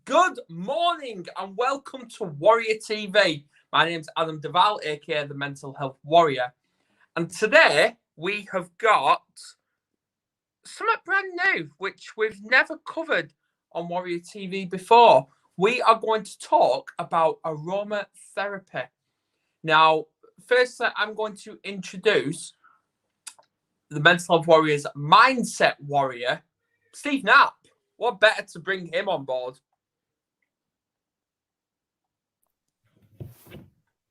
Good morning and welcome to Warrior TV. My name's Adam Duval, aka the Mental Health Warrior. And today we have got something brand new, which we've never covered on Warrior TV before. We are going to talk about aromatherapy. Now, firstly, I'm going to introduce the Mental Health Warrior's mindset warrior, Steve Knapp. What better to bring him on board?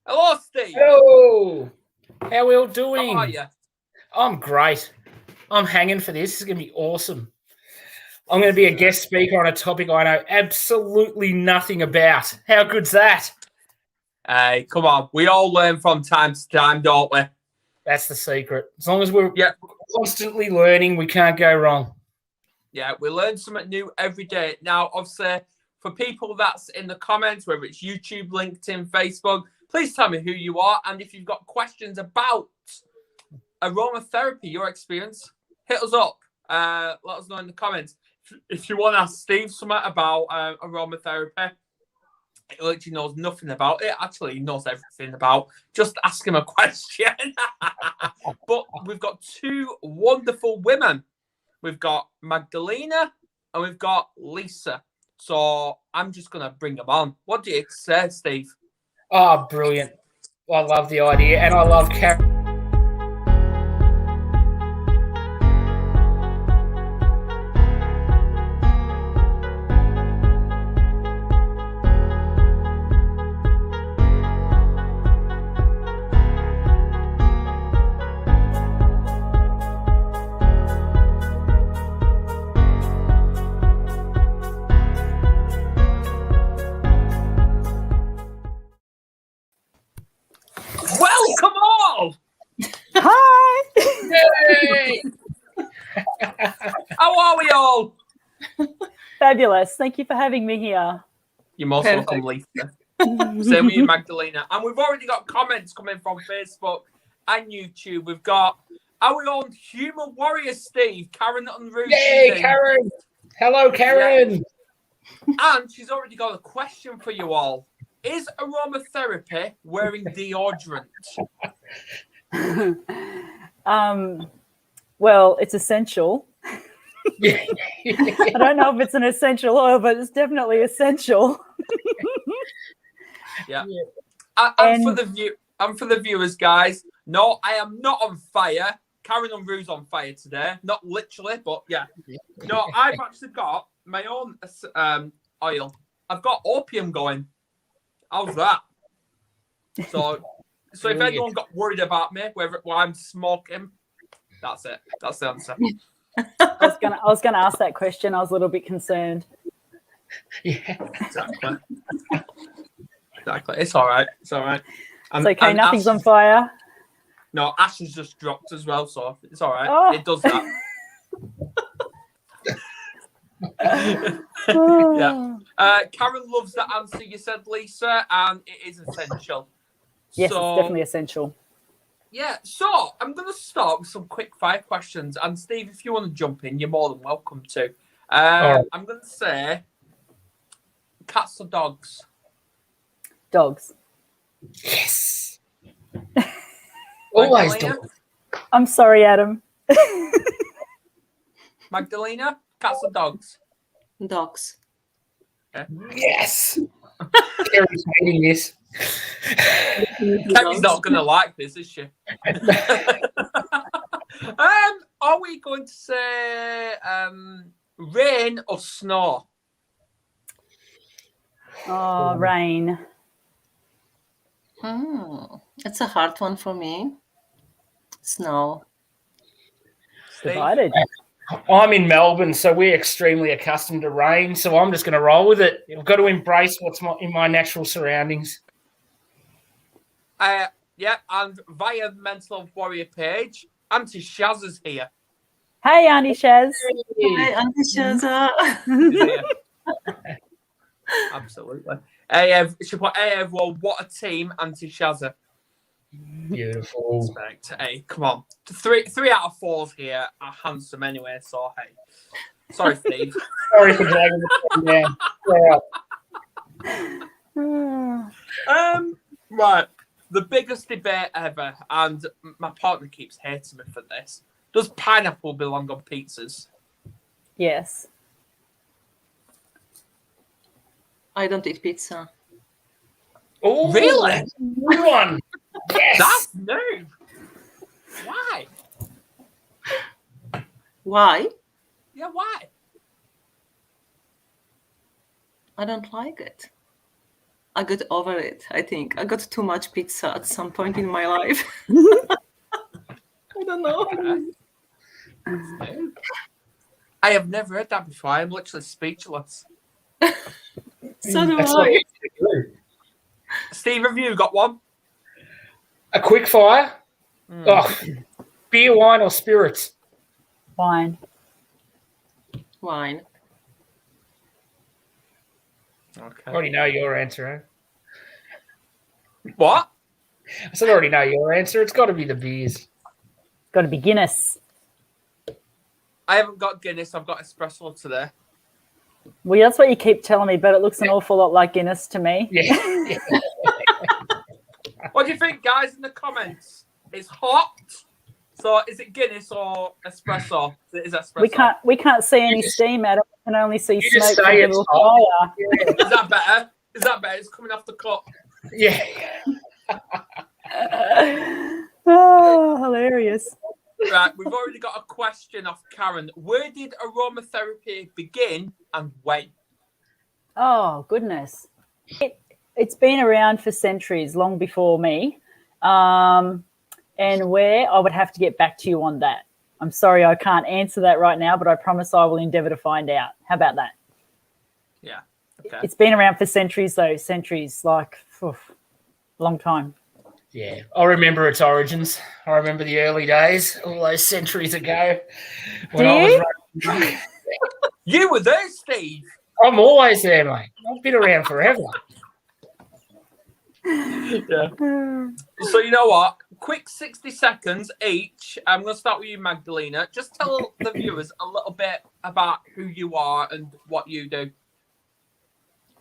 Hello, Steve. Hello. How are we all doing? How are you? I'm great. I'm hanging for this. This is going to be awesome. I'm going to be a guest speaker on a topic I know absolutely nothing about. How good's that? Hey, come on. We all learn from time to time, don't we? That's the secret. As long as we're constantly learning, we can't go wrong. Yeah, we learn something new every day. Now, obviously, for people that's in the comments, whether it's YouTube, LinkedIn, Facebook, please tell me who you are. And if you've got questions about aromatherapy, your experience, hit us up. Let us know in the comments. If you want to ask Steve something about aromatherapy, he literally knows nothing about it. Actually, he knows everything about. Just ask him a question. But we've got two wonderful women. We've got Magdalena and we've got Lisa. So I'm just going to bring them on. What do you say, Steve? Oh, brilliant. I love the idea. And I love Karen. Welcome all! Hi! Yay! How are we all? Fabulous. Thank you for having me here. You're most welcome, Lisa. Same with you, Magdalena. And we've already got comments coming from Facebook and YouTube. We've got our own human warrior, Steve, Karen Unruh. Yay, Karen! Hello, Karen! Yeah. And she's already got a question for you all. Is aromatherapy wearing deodorant? Well, it's essential. Yeah. I don't know if it's an essential oil, but it's definitely essential. Yeah. And for the viewers, guys, no, I am not on fire. Karen Unruh's on fire today. Not literally, but yeah. No, I've actually got my own oil. I've got opium going. How's that? So if anyone got worried about me, whether I'm smoking, that's it. That's the answer. I was gonna ask that question. I was a little bit concerned. Yeah. Exactly. It's all right. It's all right. It's okay. Nothing's on fire. No, Ash has just dropped as well, so it's all right. Oh. It does that. Yeah. Karen loves the answer you said, Lisa, and it is essential. Yes, it's definitely essential. Yeah, so I'm going to start with some quick fire questions. And Steve, if you want to jump in, you're more than welcome to. Right. I'm going to say cats or dogs? Dogs. Yes. Always Magdalena? dogs. I'm sorry, Adam. Magdalena, cats or dogs? Dogs. Okay. Yes. Karen's hating this. Kemi's not going to like this, is she? Are we going to say rain or snow? Oh, rain. It's a hard one for me. Snow. Divided. I'm in Melbourne, so we're extremely accustomed to rain, so I'm just going to roll with it. I've got to embrace what's in my natural surroundings. Yeah, and via the Mental Health Warrior page, Auntie Shaz is here. Hey, Auntie Shaz. Hi, Auntie Shaza. Absolutely. She put, hey, everyone, what a team, Auntie Shazza. Beautiful. Respect. Hey, come on. Three out of 4s here are handsome anyway, so hey. Sorry, Steve. Sorry for dragging the thing down. Right. The biggest debate ever, and my partner keeps hating me for this. Does pineapple belong on pizzas? Yes. I don't eat pizza. Oh, Really? that's a good one. Yes. That's new. Why? Why? Yeah, why? I don't like it. I got over it, I think. I got too much pizza at some point in my life. I don't know. I have never heard that before. I'm literally speechless. So do That's what I. we do. Steve, have you got one? A quick fire. Mm. Oh, beer, wine, or spirits? Wine. Wine. I already know your answer. What? I said I already know your answer. It's got to be the beers. Got to be Guinness. I haven't got Guinness. I've got espresso today. Well, that's what you keep telling me, but it looks an awful lot like Guinness to me. Yeah. What do you think, guys, in the comments? It's hot. So is it Guinness or espresso? It is espresso. We can't see any steam at it. We can only see You just smoke say from the it's little hot. fire. Is that better? Is that better? It's coming off the cup. Yeah. Oh, hilarious. Right, we've already got a question off Karen. Where did aromatherapy begin and when? Oh, goodness. It's been around for centuries, long before me. And where, I would have to get back to you on that. I'm sorry I can't answer that right now, but I promise I will endeavour to find out. How about that? Yeah. Okay. It's been around for centuries, though. Centuries, like, long time. Yeah. I remember its origins. I remember the early days, all those centuries ago. When I was running. You were there, Steve. I'm always there, mate. I've been around forever. Yeah. So you know what? Quick 60 seconds each. I'm going to start with you, Magdalena. Just tell the viewers a little bit about who you are and what you do.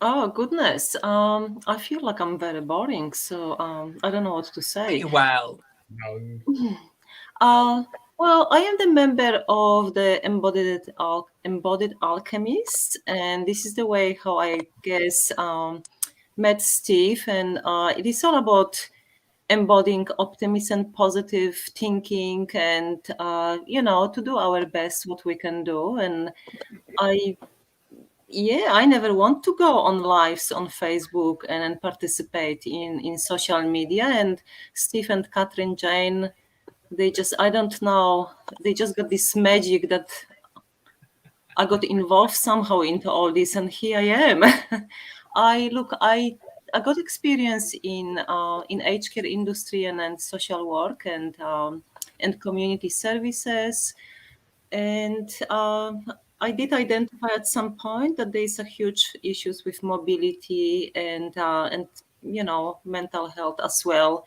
Oh, goodness. I feel like I'm very boring, so I don't know what to say. Pretty well. Well, I am the member of the Embodied Alchemists, and this is the way how I guess met Steve, and it is all about embodying optimism and positive thinking, and to do our best what we can do. And I never want to go on lives on Facebook and participate in social media. And Steve and Catherine Jane, they just, I don't know, they just got this magic that I got involved somehow into all this, and here I am. I got experience in aged care industry and social work and community services, and I did identify at some point that there's a huge issues with mobility and mental health as well.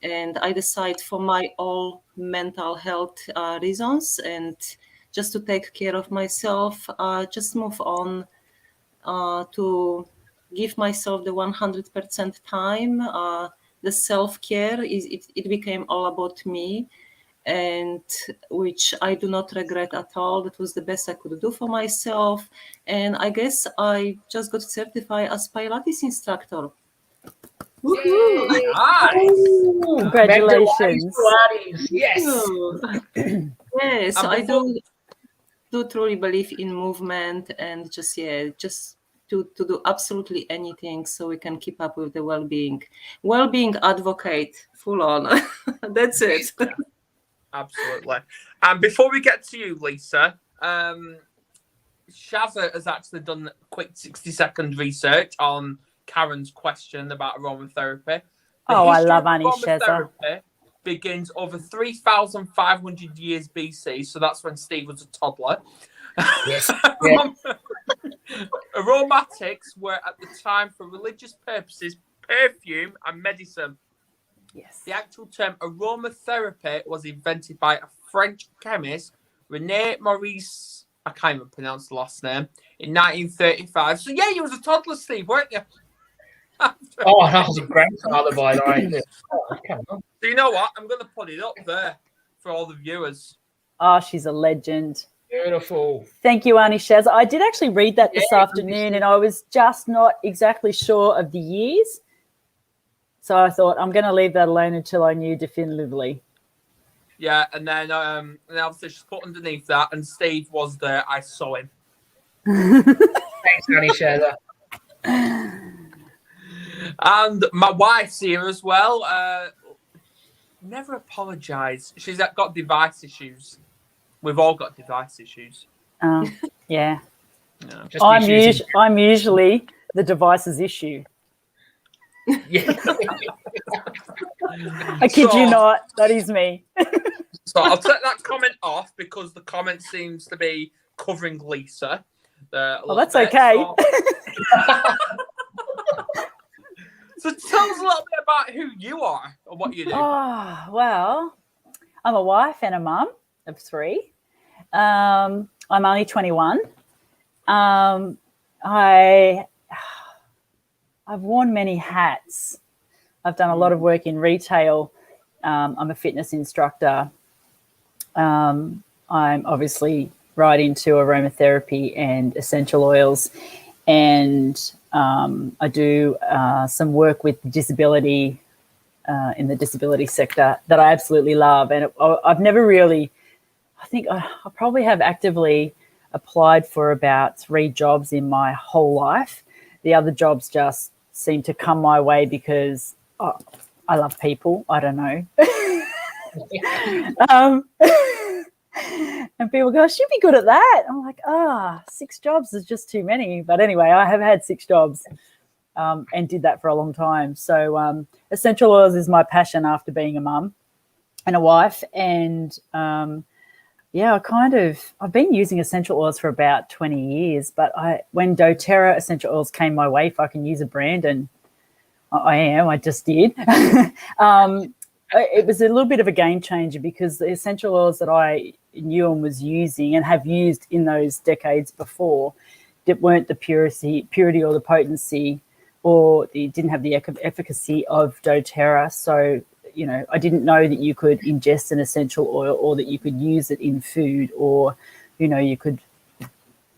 And I decide for my all mental health reasons and just to take care of myself, just move on to give myself the 100% time. The self-care it became all about me, and which I do not regret at all. That was the best I could do for myself. And I guess I just got certified as Pilates instructor. Woohoo! Nice. Congratulations. Pilates. Yes. Yes, And I before- do truly believe in movement and just to do absolutely anything so we can keep up with the well-being advocate full on. That's it. Yeah, absolutely. And before we get to you, Lisa, Shazza has actually done quick 60-second research on Karen's question about aromatherapy. Oh, I history love of Annie Shazza. aromatherapy begins over 3,500 years BC, so that's when Steve was a toddler. Yes. Yeah. Aromatics were at the time for religious purposes, perfume and medicine. Yes. The actual term aromatherapy was invented by a French chemist, René Maurice, I can't even pronounce the last name, in 1935. So yeah, you was a toddler, Steve, weren't you? Oh, I was a grandfather by the way. Oh, come on. So you know what? I'm going to put it up there for all the viewers. Oh, she's a legend. Beautiful. Thank you, Auntie Shaz. I did actually read that this Yeah, afternoon, and I was just not exactly sure of the years. So I thought I'm going to leave that alone until I knew definitively. Yeah, and then obviously she's put underneath that, and Steve was there. I saw him. Thanks, Honey Shazer. And my wife's here as well. Never apologise. She's got device issues. We've all got device issues. Yeah. Yeah. I'm usually the device's issue. Yeah. I kid you not. That is me. So I'll take that comment off because the comment seems to be covering Lisa. Well, that's okay. So tell us a little bit about who you are and what you do. Oh, well, I'm a wife and a mum of 3. I'm only 21. I've worn many hats. I've done a lot of work in retail. I'm a fitness instructor. I'm obviously right into aromatherapy and essential oils. And I do some work with disability in the disability sector that I absolutely love. And I've never really, I think I probably have actively applied for about 3 jobs in my whole life. The other jobs just seem to come my way because I love people. I don't know. And people go, she'd be good at that. I'm like, 6 jobs is just too many. But anyway, I have had 6 jobs and did that for a long time. So essential oils is my passion after being a mum and a wife. And I've been using essential oils for about 20 years. But when doTERRA essential oils came my way, if I can use a brand, and I just did. It was a little bit of a game changer because the essential oils that I knew and was using and have used in those decades before that weren't the purity or the potency, or they didn't have the efficacy of doTERRA. So, I didn't know that you could ingest an essential oil or that you could use it in food or, you could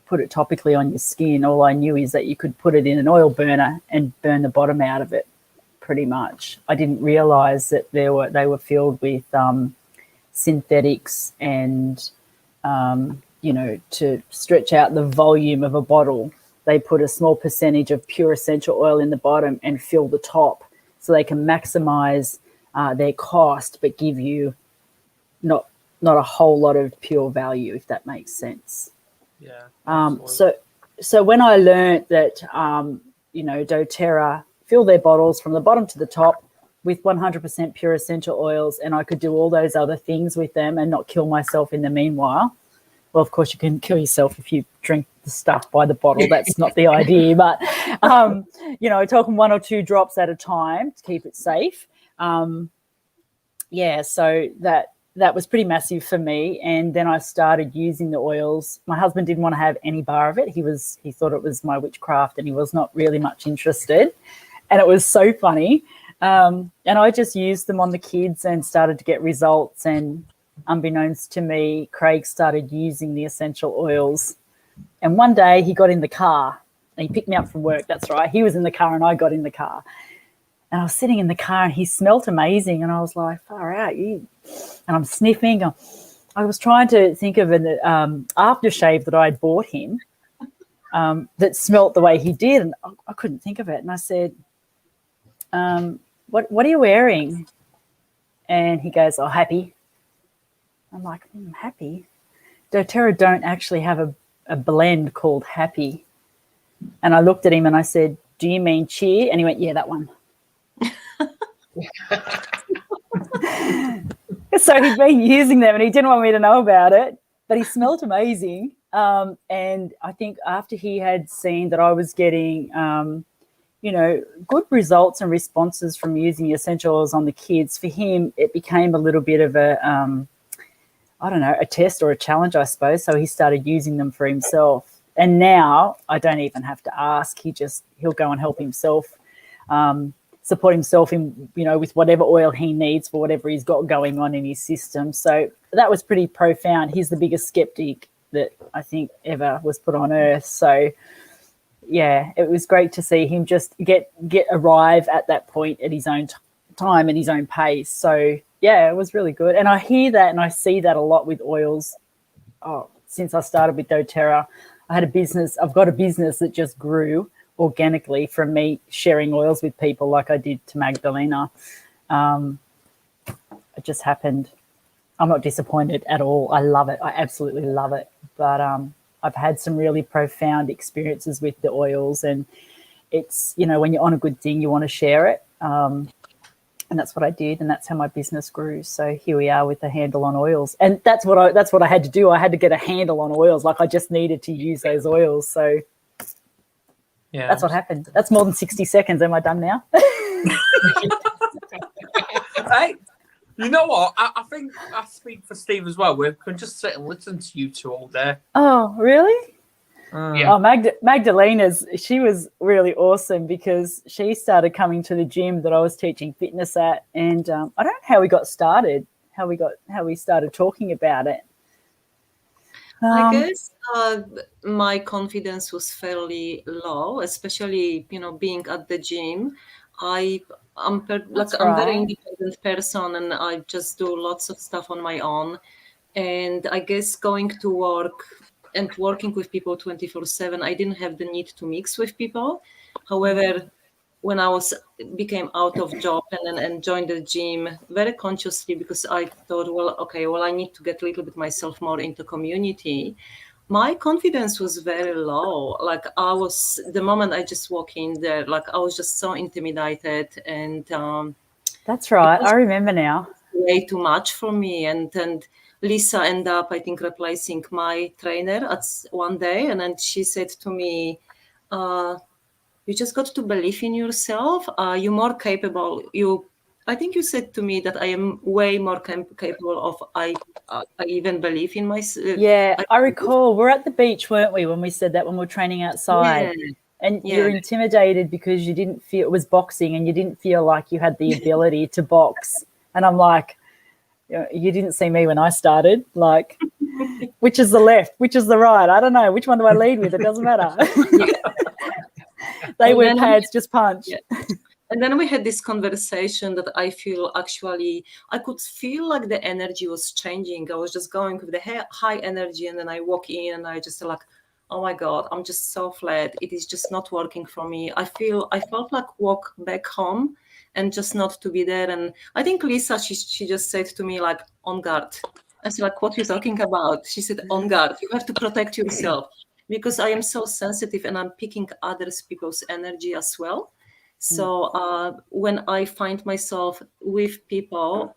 put it topically on your skin. All I knew is that you could put it in an oil burner and burn the bottom out of it. Pretty much. I didn't realize that they were filled with synthetics and to stretch out the volume of a bottle, they put a small percentage of pure essential oil in the bottom and fill the top so they can maximize their cost but give you not a whole lot of pure value, if that makes sense. Yeah. So when I learned that doTERRA fill their bottles from the bottom to the top with 100% pure essential oils, and I could do all those other things with them and not kill myself in the meanwhile. Well, of course, you can kill yourself if you drink the stuff by the bottle. That's not the idea. But, talking 1 or 2 drops at a time to keep it safe. So that was pretty massive for me. And then I started using the oils. My husband didn't want to have any bar of it. He thought it was my witchcraft and he was not really much interested. And it was so funny. And I just used them on the kids and started to get results. And unbeknownst to me, Craig started using the essential oils. And one day he got in the car and he picked me up from work. That's right. He was in the car and I got in the car. And I was sitting in the car and he smelt amazing. And I was like, far out. And I'm sniffing. I was trying to think of an aftershave that I'd bought him that smelt the way he did. And I couldn't think of it. And I said, what are you wearing? And he goes, happy. I'm like, happy? doTERRA don't actually have a blend called happy. And I looked at him and I said, do you mean cheer? And he went, yeah, that one. So he'd been using them and he didn't want me to know about it, but he smelled amazing. And I think after he had seen that I was getting good results and responses from using essential oils on the kids, for him, it became a little bit of a test or a challenge, I suppose. So he started using them for himself. And now I don't even have to ask. He'll go and help himself. support himself in, with whatever oil he needs for whatever he's got going on in his system. So that was pretty profound. He's the biggest skeptic that I think ever was put on earth. So yeah, it was great to see him just arrive at that point at his own time and his own pace. So yeah, it was really good. And I hear that and I see that a lot with oils. Since I started with doTERRA, I've got a business that just grew organically from me sharing oils with people like I did to Magdalena. It just happened. I'm not disappointed at all. I love it. I absolutely love it. But I've had some really profound experiences with the oils, and it's, when you're on a good thing, you want to share it. And that's what I did, and that's how my business grew. So here we are with a handle on oils, and that's what I had to do. I had to get a handle on oils. Like, I just needed to use those oils. So yeah, that's what happened. That's more than 60 seconds. Am I done now? Hey, you know what? I think I speak for Steve as well. We can just sit and listen to you two all day. Oh, really? Yeah. Oh, Magdalena's, she was really awesome because she started coming to the gym that I was teaching fitness at, and I don't know how we got started, how we started talking about it. I guess my confidence was fairly low, especially being at the gym. I'm a very independent person, and I just do lots of stuff on my own. And I guess going to work and working with people 24/7, I didn't have the need to mix with people. However, when I became out of job and joined the gym very consciously, because I thought, I need to get a little bit myself more into community. My confidence was very low. Like, the moment I just walked in there, like, I was just so intimidated, and that's right. I remember now. Way too much for me, and Lisa ended up, I think, replacing my trainer at one day, and then she said to me, you just got to believe in yourself. You're more capable. I think you said to me that I am way more capable of, I even believe in myself. Yeah, I recall. We're at the beach, weren't we, when we said that, when we were training outside? Yeah. And you're intimidated because you didn't feel, it was boxing, and you didn't feel like you had the ability to box. And I'm like, you didn't see me when I started. Like, which is the left? Which is the right? I don't know. Which one do I lead with? It doesn't matter. They wear pads, just punch. Yeah. And then we had this conversation that I feel actually, I could feel like the energy was changing. I was just going with the high energy, and then I walk in and I just like, oh my God, I'm just so flat. It is just not working for me. I felt like walk back home and just not to be there. And I think Lisa, she just said to me, like, on guard. I said, like, what are you talking about? She said, on guard. You have to protect yourself, because I am so sensitive and I'm picking other people's energy as well. So when I find myself with people,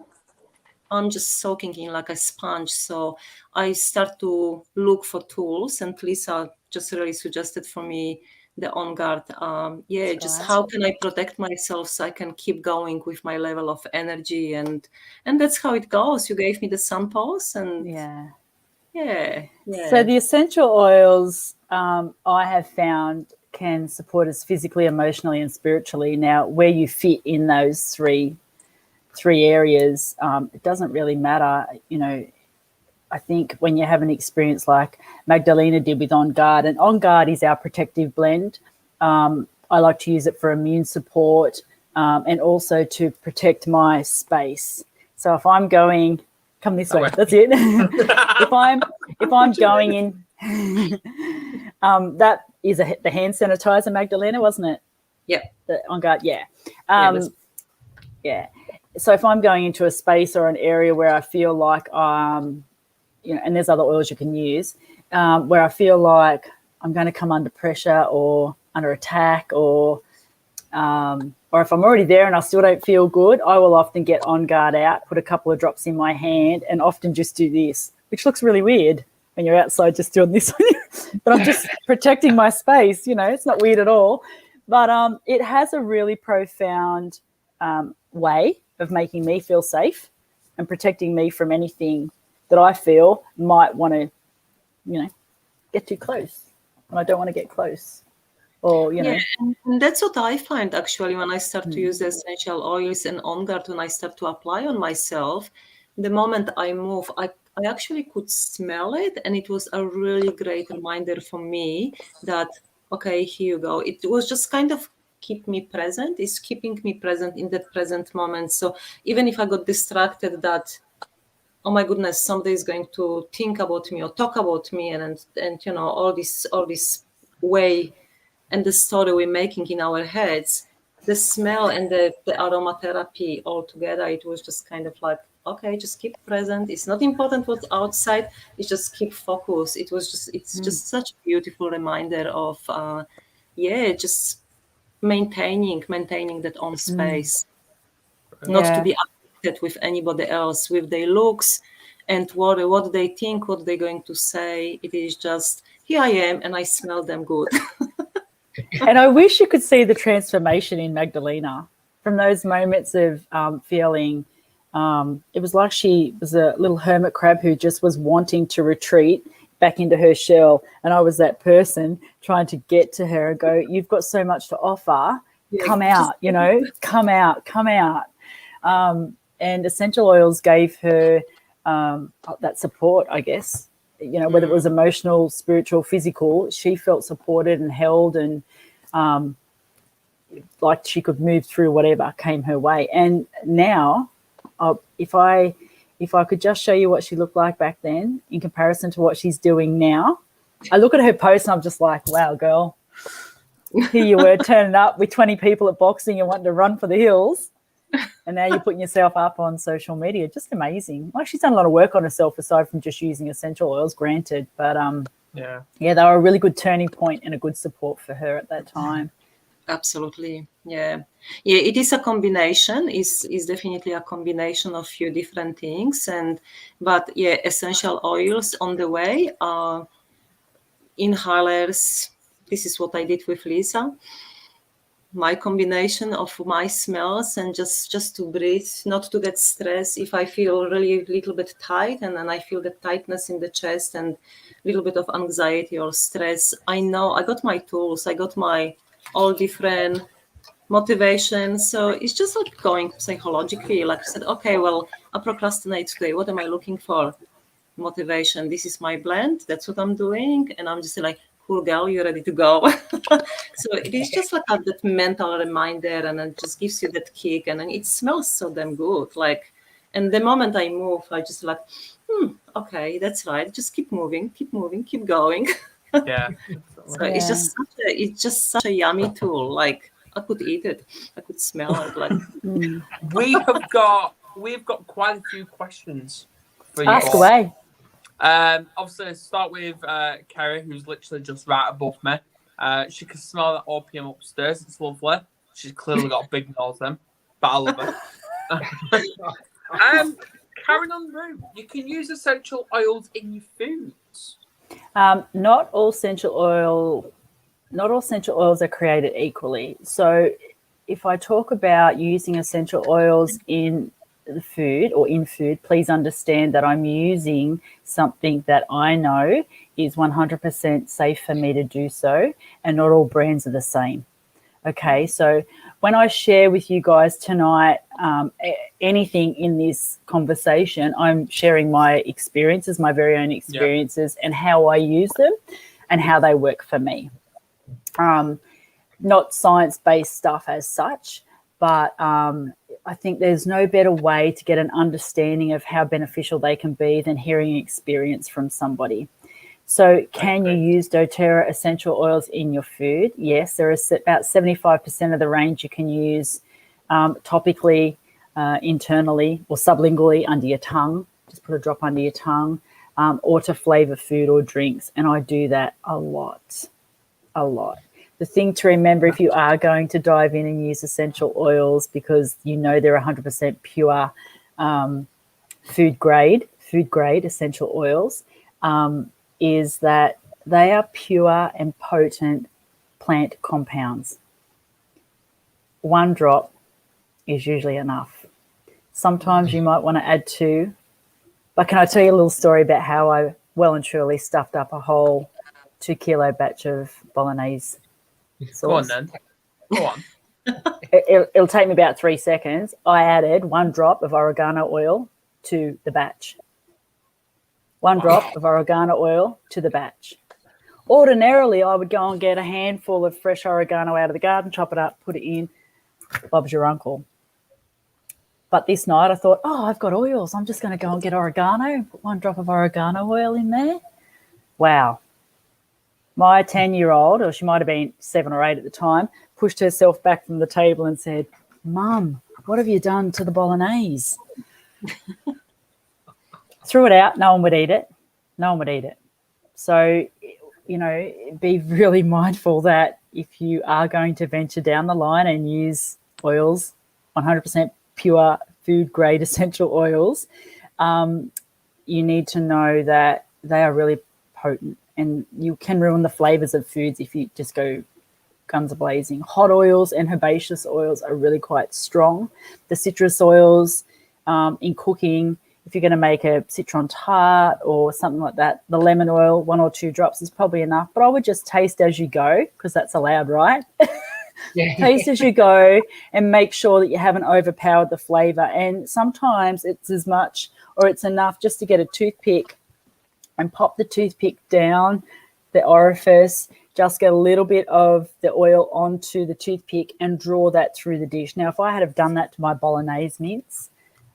I'm just soaking in like a sponge. So I start to look for tools, and Lisa just really suggested for me the On Guard. How can I protect myself so I can keep going with my level of energy, and that's how it goes. You gave me the samples, and yeah. So the essential oils I have found can support us physically, emotionally, and spiritually. Now, where you fit in those three areas, it doesn't really matter. I think when you have an experience like Magdalena did with On Guard, and On Guard is our protective blend. I like to use it for immune support and also to protect my space. So if I'm going, come this way, that's it. if I'm going in, that is the hand sanitizer, Magdalena, wasn't it? Yeah. The On Guard, yeah. So if I'm going into a space or an area where I feel like and there's other oils you can use, where I feel like I'm going to come under pressure or under attack, or if I'm already there and I still don't feel good, I will often get On Guard out, put a couple of drops in my hand, and often just do this, which looks really weird when you're outside just doing this. But I'm just protecting my space, it's not weird at all. But it has a really profound way of making me feel safe and protecting me from anything that I feel might want to, get too close. And I don't want to get close. or, you know. and that's what I find actually when I start to use the essential oils and On Guard, when I start to apply on myself, the moment I move, I actually could smell it, and it was a really great reminder for me that, okay, here you go. It was just kind of keep me present. It's keeping me present in that present moment. So even if I got distracted that, oh my goodness, somebody is going to think about me or talk about me, and you know, all this way and the story we're making in our heads, the smell and the aromatherapy all together, it was just kind of like, okay, just keep present. It's not important what's outside. It's just keep focus. It's just such a beautiful reminder of, just maintaining that own space, not to be affected with anybody else, with their looks and what they think, what they're going to say. It is just, here I am, and I smell them good. And I wish you could see the transformation in Magdalena from those moments of feeling. It was like she was a little hermit crab who just was wanting to retreat back into her shell. And I was that person trying to get to her and go, you've got so much to offer. Come out, you know, come out. And essential oils gave her that support, I guess. You know, whether it was emotional, spiritual, physical, she felt supported and held, and like she could move through whatever came her way. And now, if I could just show you what she looked like back then in comparison to what she's doing now, I look at her post and I'm just like, wow, girl, here you were turning up with 20 people at boxing and wanting to run for the hills. And now you're putting yourself up on social media. Just amazing. Like, she's done a lot of work on herself aside from just using essential oils, granted. But, they were a really good turning point and a good support for her at that time. Absolutely. Yeah, it is a combination. Is definitely a combination of few different things. But essential oils on the way. Inhalers. This is what I did with Lisa. My combination of my smells and just to breathe, not to get stressed. If I feel really a little bit tight, and then I feel the tightness in the chest and a little bit of anxiety or stress, I know I got my tools. I got my all different motivation. So it's just like going psychologically. Like I said, okay, well, I procrastinate today. What am I looking for? Motivation. This is my blend. That's what I'm doing. And I'm just like, cool girl, you're ready to go. So it is just like that mental reminder, and it just gives you that kick, and then it smells so damn good. Like, and the moment I move, I just like, okay, that's right. Just keep moving, keep going. Yeah. So it's just such a yummy tool. Like, I could eat it, I could smell it. Like, we've got quite a few questions for you. Ask away. Obviously, start with Kerry, who's literally just right above me. She can smell that opium upstairs. It's lovely. She's clearly got a big nose then, but I love her. Carrying on the route, you can use essential oils in your foods. Not all essential oils are created equally. So if I talk about using essential oils in the food or in food, please understand that I'm using something that I know is 100% safe for me to do so, and not all brands are the same. Okay, so when I share with you guys tonight anything in this conversation, I'm sharing my experiences, my very own experiences, and how I use them and how they work for me. Not science-based stuff as such, but I think there's no better way to get an understanding of how beneficial they can be than hearing experience from somebody. So can you use doTERRA essential oils in your food? Yes, there is about 75% of the range you can use topically, internally, or sublingually under your tongue. Just put a drop under your tongue, or to flavor food or drinks. And I do that a lot. The thing to remember if you are going to dive in and use essential oils, because you know they're 100% pure food grade essential oils, is that they are pure and potent plant compounds. One drop is usually enough. Sometimes you might want to add 2. But can I tell you a little story about how I well and truly stuffed up a whole 2-kilo batch of bolognese Go on sauce. then. Go on. It'll take me about 3 seconds. I added 1 drop of oregano oil to the batch. 1 drop of oregano oil to the batch. Ordinarily, I would go and get a handful of fresh oregano out of the garden, chop it up, put it in. Bob's your uncle. But this night I thought, I've got oils. I'm just going to go and get oregano, put 1 drop of oregano oil in there. Wow. My 10-year-old, or she might have been 7 or 8 at the time, pushed herself back from the table and said, Mum, what have you done to the bolognese? Threw it out. No one would eat it. No one would eat it. So, be really mindful that if you are going to venture down the line and use oils, 100% pure food-grade essential oils, you need to know that they are really potent and you can ruin the flavors of foods if you just go guns a-blazing. Hot oils and herbaceous oils are really quite strong. The citrus oils in cooking, if you're going to make a citron tart or something like that, the lemon oil, 1 or 2 drops is probably enough. But I would just taste as you go because that's allowed, right? Yeah. Taste as you go and make sure that you haven't overpowered the flavor. And sometimes it's as much or it's enough just to get a toothpick and pop the toothpick down the orifice, just get a little bit of the oil onto the toothpick and draw that through the dish. Now, if I had have done that to my bolognese mince,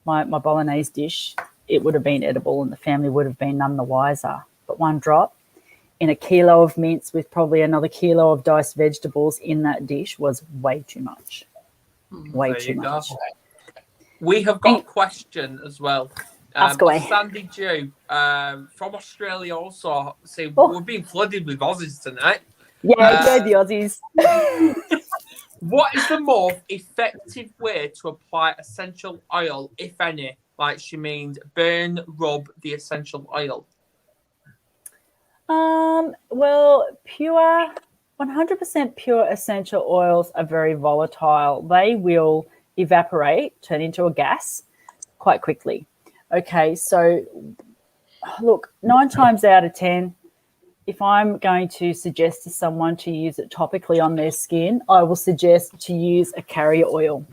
my bolognese dish, it would have been edible and the family would have been none the wiser. But 1 drop in a kilo of mince with probably another kilo of diced vegetables in that dish was way too much. Way There too you go. much. We have got a question as well. Ask away. Sandy Jew from Australia also. See, Oh. we're being flooded with Aussies tonight. Yeah, the Aussies. What is the more effective way to apply essential oil, if any? Like she means burn, rub the essential oil. Well, 100% pure essential oils are very volatile. They will evaporate, turn into a gas quite quickly. Okay, so look, 9 times out of 10, if I'm going to suggest to someone to use it topically on their skin, I will suggest to use a carrier oil.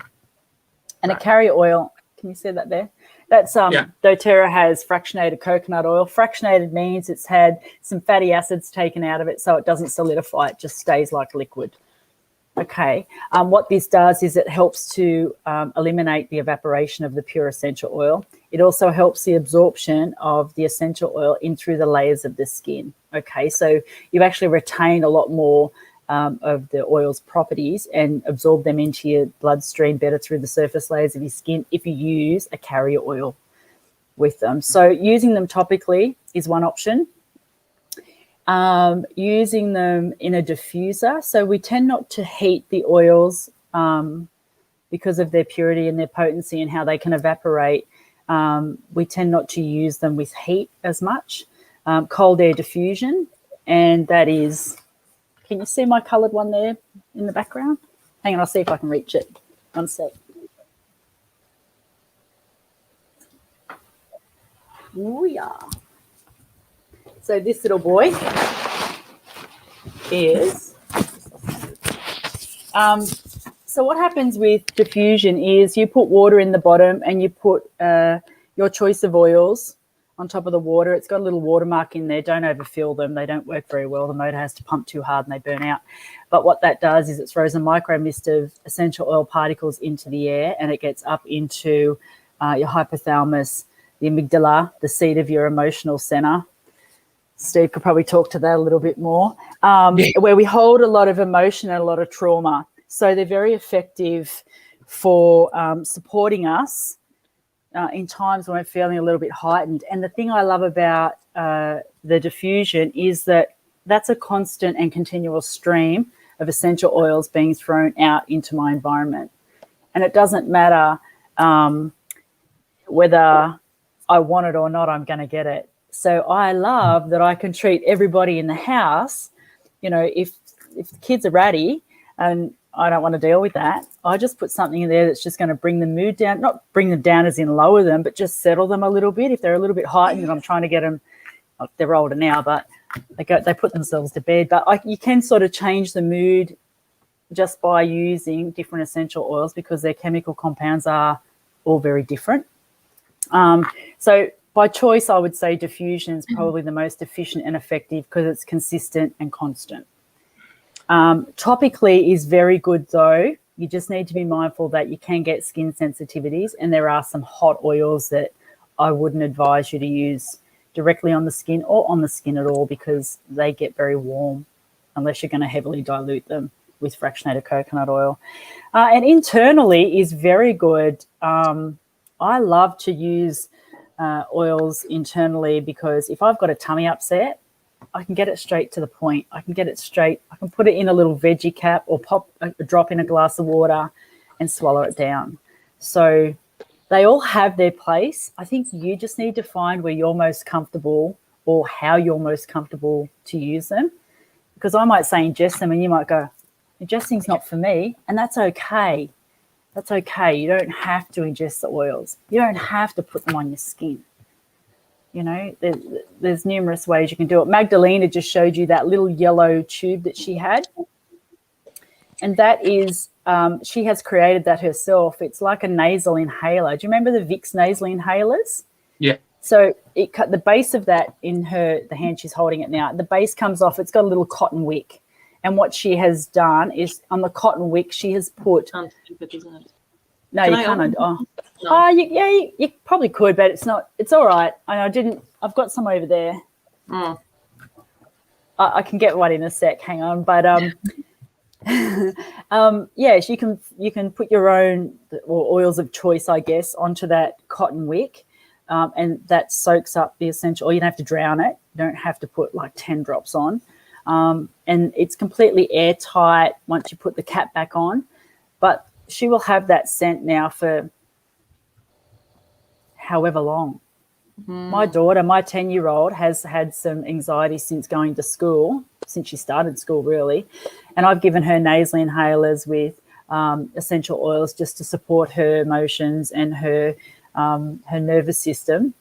And a carrier oil, can you see that there? That's doTERRA has fractionated coconut oil. Fractionated means it's had some fatty acids taken out of it so it doesn't solidify, it just stays like liquid. Okay, what this does is it helps to eliminate the evaporation of the pure essential oil. It also helps the absorption of the essential oil in through the layers of the skin. Okay, so you've actually retained a lot more of the oil's properties and absorb them into your bloodstream better through the surface layers of your skin if you use a carrier oil with them. So using them topically is one option. Using them in a diffuser. So we tend not to heat the oils because of their purity and their potency and how they can evaporate. We tend not to use them with heat as much. Cold air diffusion, and that is, can you see my coloured one there in the background? Hang on, I'll see if I can reach it. One sec. Oh, yeah. So this little boy is, so what happens with diffusion is you put water in the bottom and you put your choice of oils on top of the water. It's got a little watermark in there. Don't overfill them. They don't work very well. The motor has to pump too hard and they burn out. But what that does is it throws a micro mist of essential oil particles into the air and it gets up into your hypothalamus, the amygdala, the seat of your emotional center. Steve could probably talk to that a little bit more, where we hold a lot of emotion and a lot of trauma. So they're very effective for supporting us in times when we're feeling a little bit heightened. And the thing I love about the diffusion is that that's a constant and continual stream of essential oils being thrown out into my environment. And it doesn't matter whether I want it or not, I'm going to get it. So I love that I can treat everybody in the house, you know, if the kids are ratty and I don't want to deal with that, I just put something in there that's just going to bring the mood down, not bring them down as in lower them, but just settle them a little bit. If they're a little bit heightened and I'm trying to get them, they're older now, but they put themselves to bed. But you can sort of change the mood just by using different essential oils because their chemical compounds are all very different. So by choice, I would say diffusion is probably the most efficient and effective because it's consistent and constant. Topically is very good though. You just need to be mindful that you can get skin sensitivities, and there are some hot oils that I wouldn't advise you to use directly on the skin or on the skin at all because they get very warm unless you're going to heavily dilute them with fractionated coconut oil. And internally is very good. I love to use oils internally because if I've got a tummy upset, I can get it straight to the point. I can get it straight. I can put it in a little veggie cap or pop a drop in a glass of water and swallow it down. So they all have their place. I think you just need to find where you're most comfortable or how you're most comfortable to use them. Because I might say ingest them and you might go, ingesting's not for me, and that's okay. That's okay. You don't have to ingest the oils. You don't have to put them on your skin. You know, there's numerous ways you can do it. Magdalena just showed you that little yellow tube that she had. And that is, she has created that herself. It's like a nasal inhaler. Do you remember the Vicks nasal inhalers? Yeah. So it cut the base of that in the hand she's holding it now. The base comes off. It's got a little cotton wick. And what she has done is on the cotton wick, she has put. Can't keep it, isn't it? No, you can't. No. You probably could, but it's not. It's all right. I didn't. I've got some over there. I can get one in a sec. Hang on, but yes, you can put your own or oils of choice, I guess, onto that cotton wick, and that soaks up the essential. Or you don't have to drown it. You don't have to put like 10 drops on, and it's completely airtight once you put the cap back on, but she will have that scent now for however long. My daughter, my 10-year-old, has had some anxiety since going to school, since she started school, really. And I've given her nasal inhalers with essential oils just to support her emotions and her nervous system.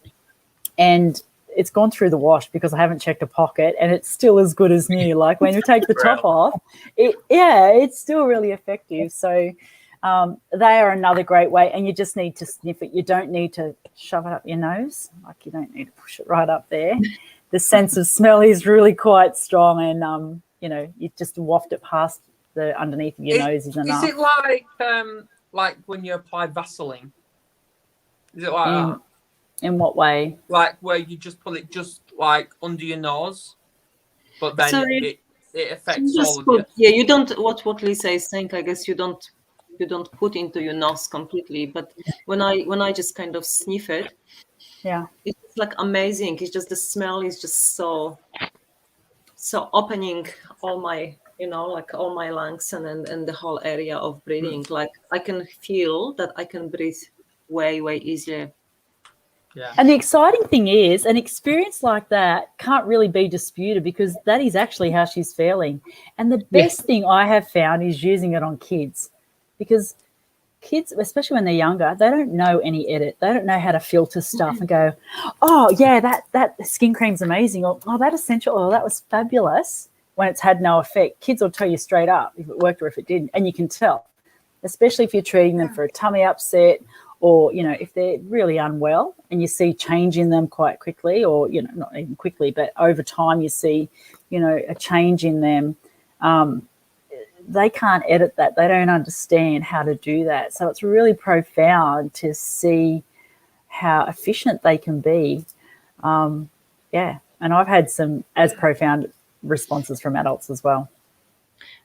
And it's gone through the wash because I haven't checked a pocket, and it's still as good as new. Like when you take the top off, it's still really effective. So they are another great way, and you just need to sniff it. You don't need to shove it up your nose. Like you don't need to push it right up there. The sense of smell is really quite strong, and you just waft it past the underneath of your nose is enough. Is it like when you apply Vaseline? Is it like that? In what way? Like where you just put it just like under your nose, but then it affects all of you. Yeah, you don't. What Lisa is saying, I guess you don't put into your nose completely. But when I just kind of sniff it, it's like amazing. It's just the smell is just so opening all my like all my lungs and the whole area of breathing. Like I can feel that I can breathe way easier. Yeah. And the exciting thing is an experience like that can't really be disputed because that is actually how she's feeling. And the best thing I have found is using it on kids, because kids, especially when they're younger, they don't know any edit. They don't know how to filter stuff and go, oh, yeah, that skin cream's amazing. Or, oh, that essential oil, that was fabulous, when it's had no effect. Kids will tell you straight up if it worked or if it didn't. And you can tell, especially if you're treating them for a tummy upset, or, if they're really unwell and you see change in them quite quickly, or, not even quickly, but over time you see, a change in them. They can't edit that. They don't understand how to do that. So it's really profound to see how efficient they can be. And I've had some as profound responses from adults as well.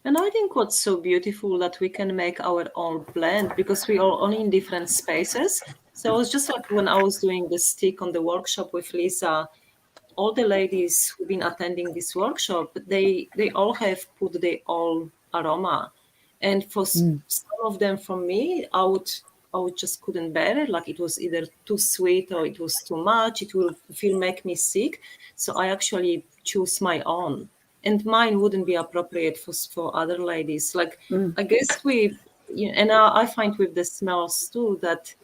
And I think what's so beautiful that we can make our own blend because we are only in different spaces. So it was just like when I was doing the stick on the workshop with Lisa, all the ladies who've been attending this workshop, they all have put their own aroma. And for some of them, from me, I would just couldn't bear it. Like it was either too sweet or it was too much. It will make me sick. So I actually choose my own. And mine wouldn't be appropriate for other ladies. Like I guess and I find with the smells too that,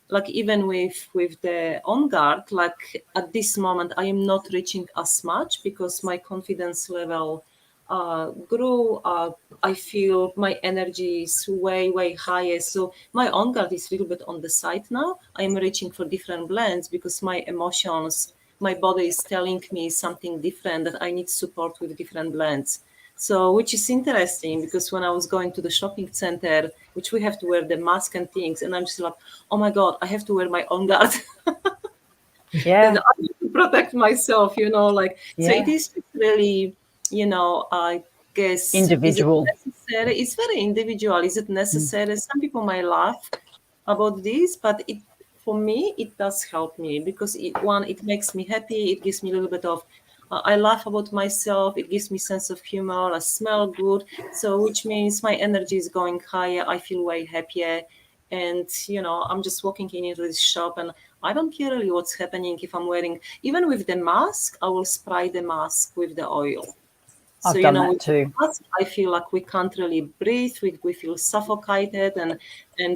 like even with the On Guard, like at this moment I am not reaching as much because my confidence level grew, I feel my energy is way higher. So my on guard is a little bit on the side now. I'm reaching for different blends because my emotions, my body is telling me something different, that I need support with different blends. So, which is interesting, because when I was going to the shopping center, which we have to wear the mask and things, and I'm just like, oh my God, I have to wear my on guard. Yeah. And I need to protect myself, like, so Yeah. it is really, I guess, Individual. is it necessary? It's very individual. Is it necessary? Some people might laugh about this, but for me, it does help me, because it makes me happy. It gives me a little bit of, I laugh about myself. It gives me sense of humor. I smell good. So, which means my energy is going higher. I feel way happier. And, I'm just walking into this shop, and I don't care really what's happening. If I'm wearing, even with the mask, I will spray the mask with the oil. I've So, done that with too. mask, I feel like we can't really breathe. We feel suffocated, and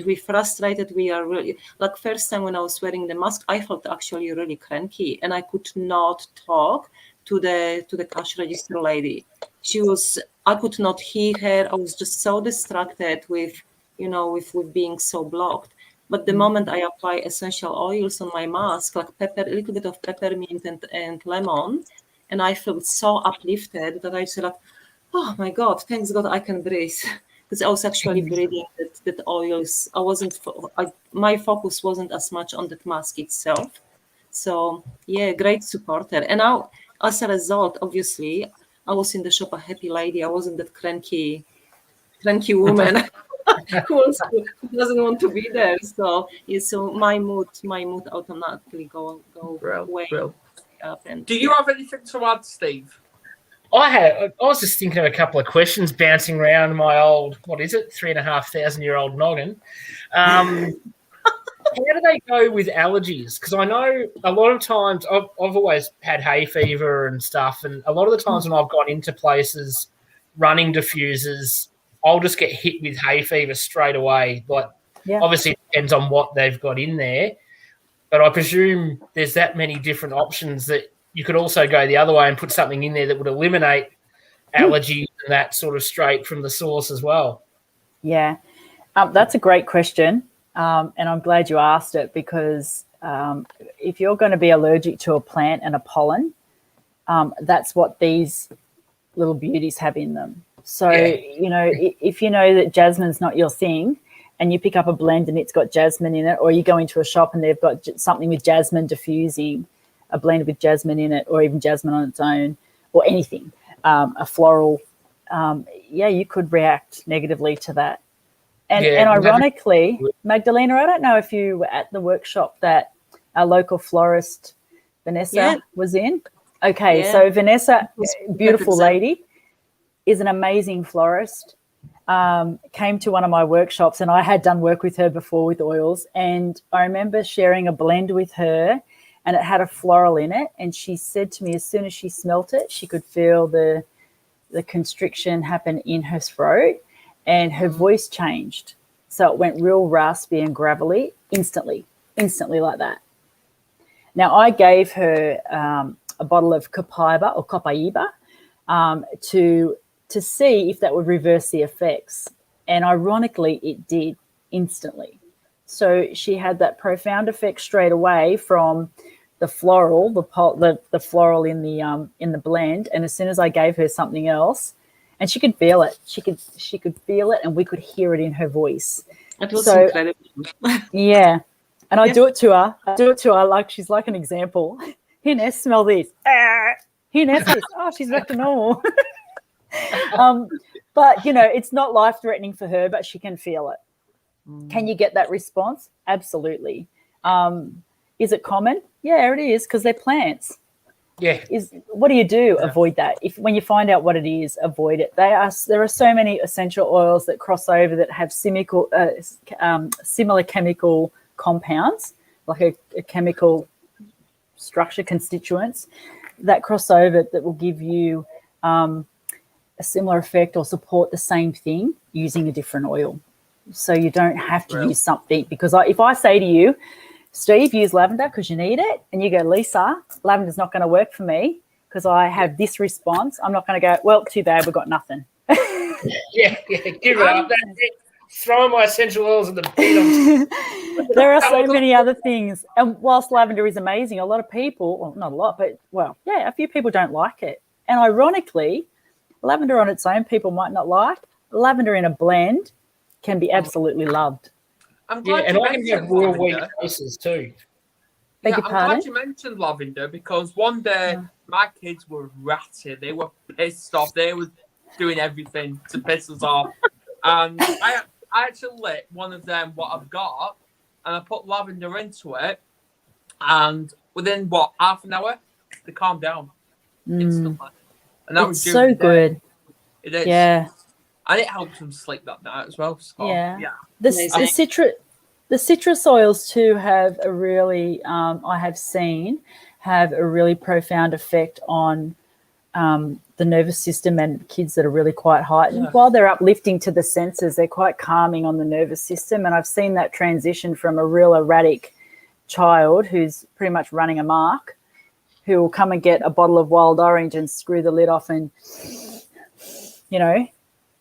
we're frustrated. We are really, like, first time when I was wearing the mask, I felt actually really cranky, and I could not talk to the cash register lady. I could not hear her. I was just so distracted with, with being so blocked. But the moment I apply essential oils on my mask, like pepper, a little bit of peppermint and lemon, and I felt so uplifted that I said, like, oh my God, thanks God I can breathe. Because I was actually breathing that oils. My focus wasn't as much on that mask itself. So yeah, great supporter. And now, as a result, obviously, I was in the shop a happy lady. I wasn't that cranky woman who doesn't want to be there. So yeah, so my mood automatically go way Brill. up. And Do you have anything to add, Steve? I was just thinking of a couple of questions bouncing around my old, 3,500-year-old noggin. How do they go with allergies? Because I know a lot of times I've always had hay fever and stuff, and a lot of the times when I've gone into places running diffusers, I'll just get hit with hay fever straight away. Like, obviously it depends on what they've got in there, but I presume there's that many different options that you could also go the other way and put something in there that would eliminate allergies and that sort of straight from the source as well. Yeah, that's a great question. And I'm glad you asked it, because if you're going to be allergic to a plant and a pollen, that's what these little beauties have in them. So, if you know that jasmine's not your thing, and you pick up a blend and it's got jasmine in it, or you go into a shop and they've got something with jasmine diffusing, a blend with jasmine in it, or even jasmine on its own, or anything, a floral, you could react negatively to that. And ironically, Magdalena, I don't know if you were at the workshop that our local florist, Vanessa, was in. Okay, so Vanessa, beautiful lady, is an amazing florist, came to one of my workshops, and I had done work with her before with oils. And I remember sharing a blend with her, and it had a floral in it. And she said to me, as soon as she smelt it, she could feel the constriction happen in her throat, and her voice changed. So it went real raspy and gravelly instantly like that. Now, I gave her a bottle of copaiba or copaiba to see if that would reverse the effects. And ironically, it did instantly. So she had that profound effect straight away from the floral, the floral in the blend. And as soon as I gave her something else, and she could feel it. She could feel it, and we could hear it in her voice. It was incredible. Yeah. And I do it to her like she's like an example. Here, Ness, smell this. Here, Ness, this. Oh, she's back to normal. But, it's not life-threatening for her, but she can feel it. Can you get that response? Absolutely. Is it common? Yeah, it is, because they're plants. Yeah. What do you do? Avoid that. When you find out what it is, avoid it. There are so many essential oils that cross over that have similar chemical compounds, like a chemical structure, constituents that cross over, that will give you a similar effect or support the same thing using a different oil. So you don't have to use something, because if I say to you, Steve, use lavender because you need it, and you go, Lisa, lavender's not going to work for me, because I have this response. I'm not going to go, well, too bad, we've got nothing. Yeah, give it up. That's it. Throw my essential oils in the bin. There are so many other things. And whilst lavender is amazing, a lot of people, well, not a lot, but, well, yeah, a few people don't like it. And ironically, lavender on its own people might not like. Lavender in a blend can be absolutely loved. I'm glad and you I can have mentioned real weak lavender. faces too. Beg Yeah, your I'm pardon? glad you mentioned lavender because one day my kids were ratty. They were pissed off. They were doing everything to piss us off. And I actually lit one of them, what I've got, and I put lavender into it. And within, half an hour, they calmed down instantly. And that was It's during so the day. good. It is. Yeah. And it helps them sleep that night as well. So, Yeah. yeah. The citrus oils too have a really, I have seen, have a really profound effect on the nervous system and kids that are really quite heightened. Yeah. While they're uplifting to the senses, they're quite calming on the nervous system. And I've seen that transition from a real erratic child who's pretty much running amok, who will come and get a bottle of wild orange and screw the lid off and,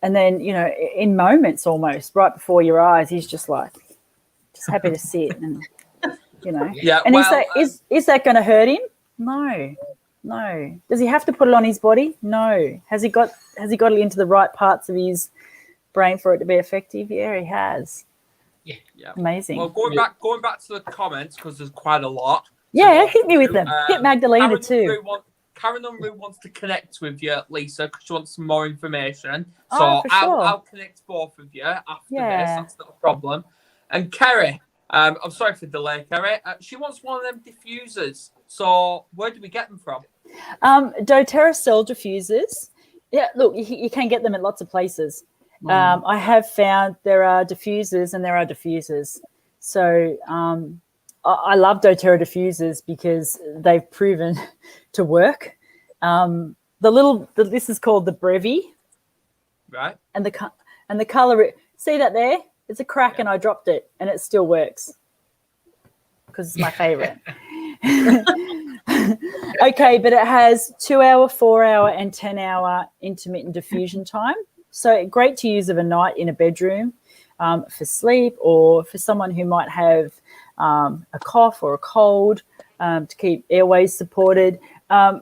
and then, in moments almost right before your eyes, he's just happy to sit and, Yeah, And well, is that going to hurt him? No. Does he have to put it on his body? No. Has he got it into the right parts of his brain for it to be effective? Yeah, he has. Yeah. Amazing. Well, going back to the comments because there's quite a lot. Yeah, hit me with them. Hit Magdalena too. Karen on Rue wants to connect with you, Lisa, because she wants some more information. So Oh, for sure. I'll connect both of you after this. Yeah. That's not a problem. And Kerry, I'm sorry for the delay, Kerry. She wants one of them diffusers. So where do we get them from? doTERRA cell diffusers. Yeah, look, you can get them at lots of places. I have found there are diffusers and there are diffusers. So I love doTERRA diffusers because they've proven to work. This is called the Brevi. Right. And the color, see that there? It's a crack and I dropped it and it still works because it's my favorite. Okay, but it has 2-hour, 4-hour, and 10-hour intermittent diffusion time. So great to use of a night in a bedroom for sleep or for someone who might have a cough or a cold to keep airways supported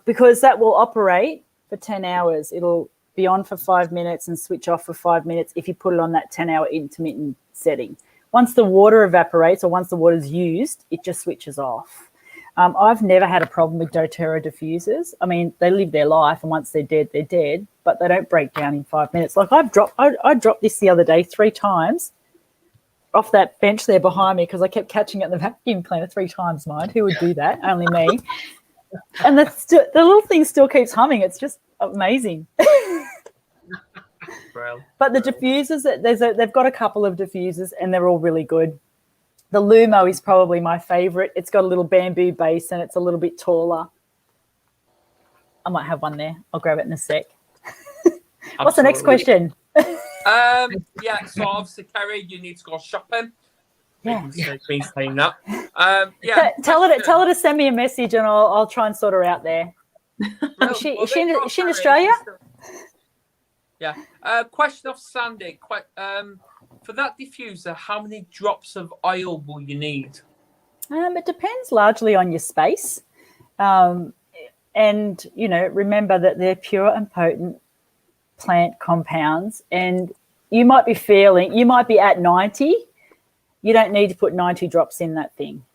because that will operate for 10 hours. It'll be on for 5 minutes and switch off for 5 minutes if you put it on that 10-hour intermittent setting. Once the water evaporates or once the water is used, it just switches off. I've never had a problem with doTERRA diffusers. I mean, they live their life, and once they're dead, but they don't break down in 5 minutes. Like I dropped this the other day 3 times off that bench there behind me because I kept catching it in the vacuum cleaner 3 times, mind. Who would do that? Only me. And the little thing still keeps humming. It's just amazing. But the diffusers, they've got a couple of diffusers and they're all really good. The Lumo is probably my favorite. It's got a little bamboo base and it's a little bit taller. I might have one there. I'll grab it in a sec. What's the next question? Yeah, so obviously, Kerry, you need to go shopping. Yeah. Me saying that. Yeah. Tell her to send me a message and I'll try and sort her out there. Well, Is she in Kerry, Australia? Yeah. Question of Sandy. For that diffuser, how many drops of oil will you need? It depends largely on your space. And, remember that they're pure and potent plant compounds. And you might be at 90. You don't need to put 90 drops in that thing.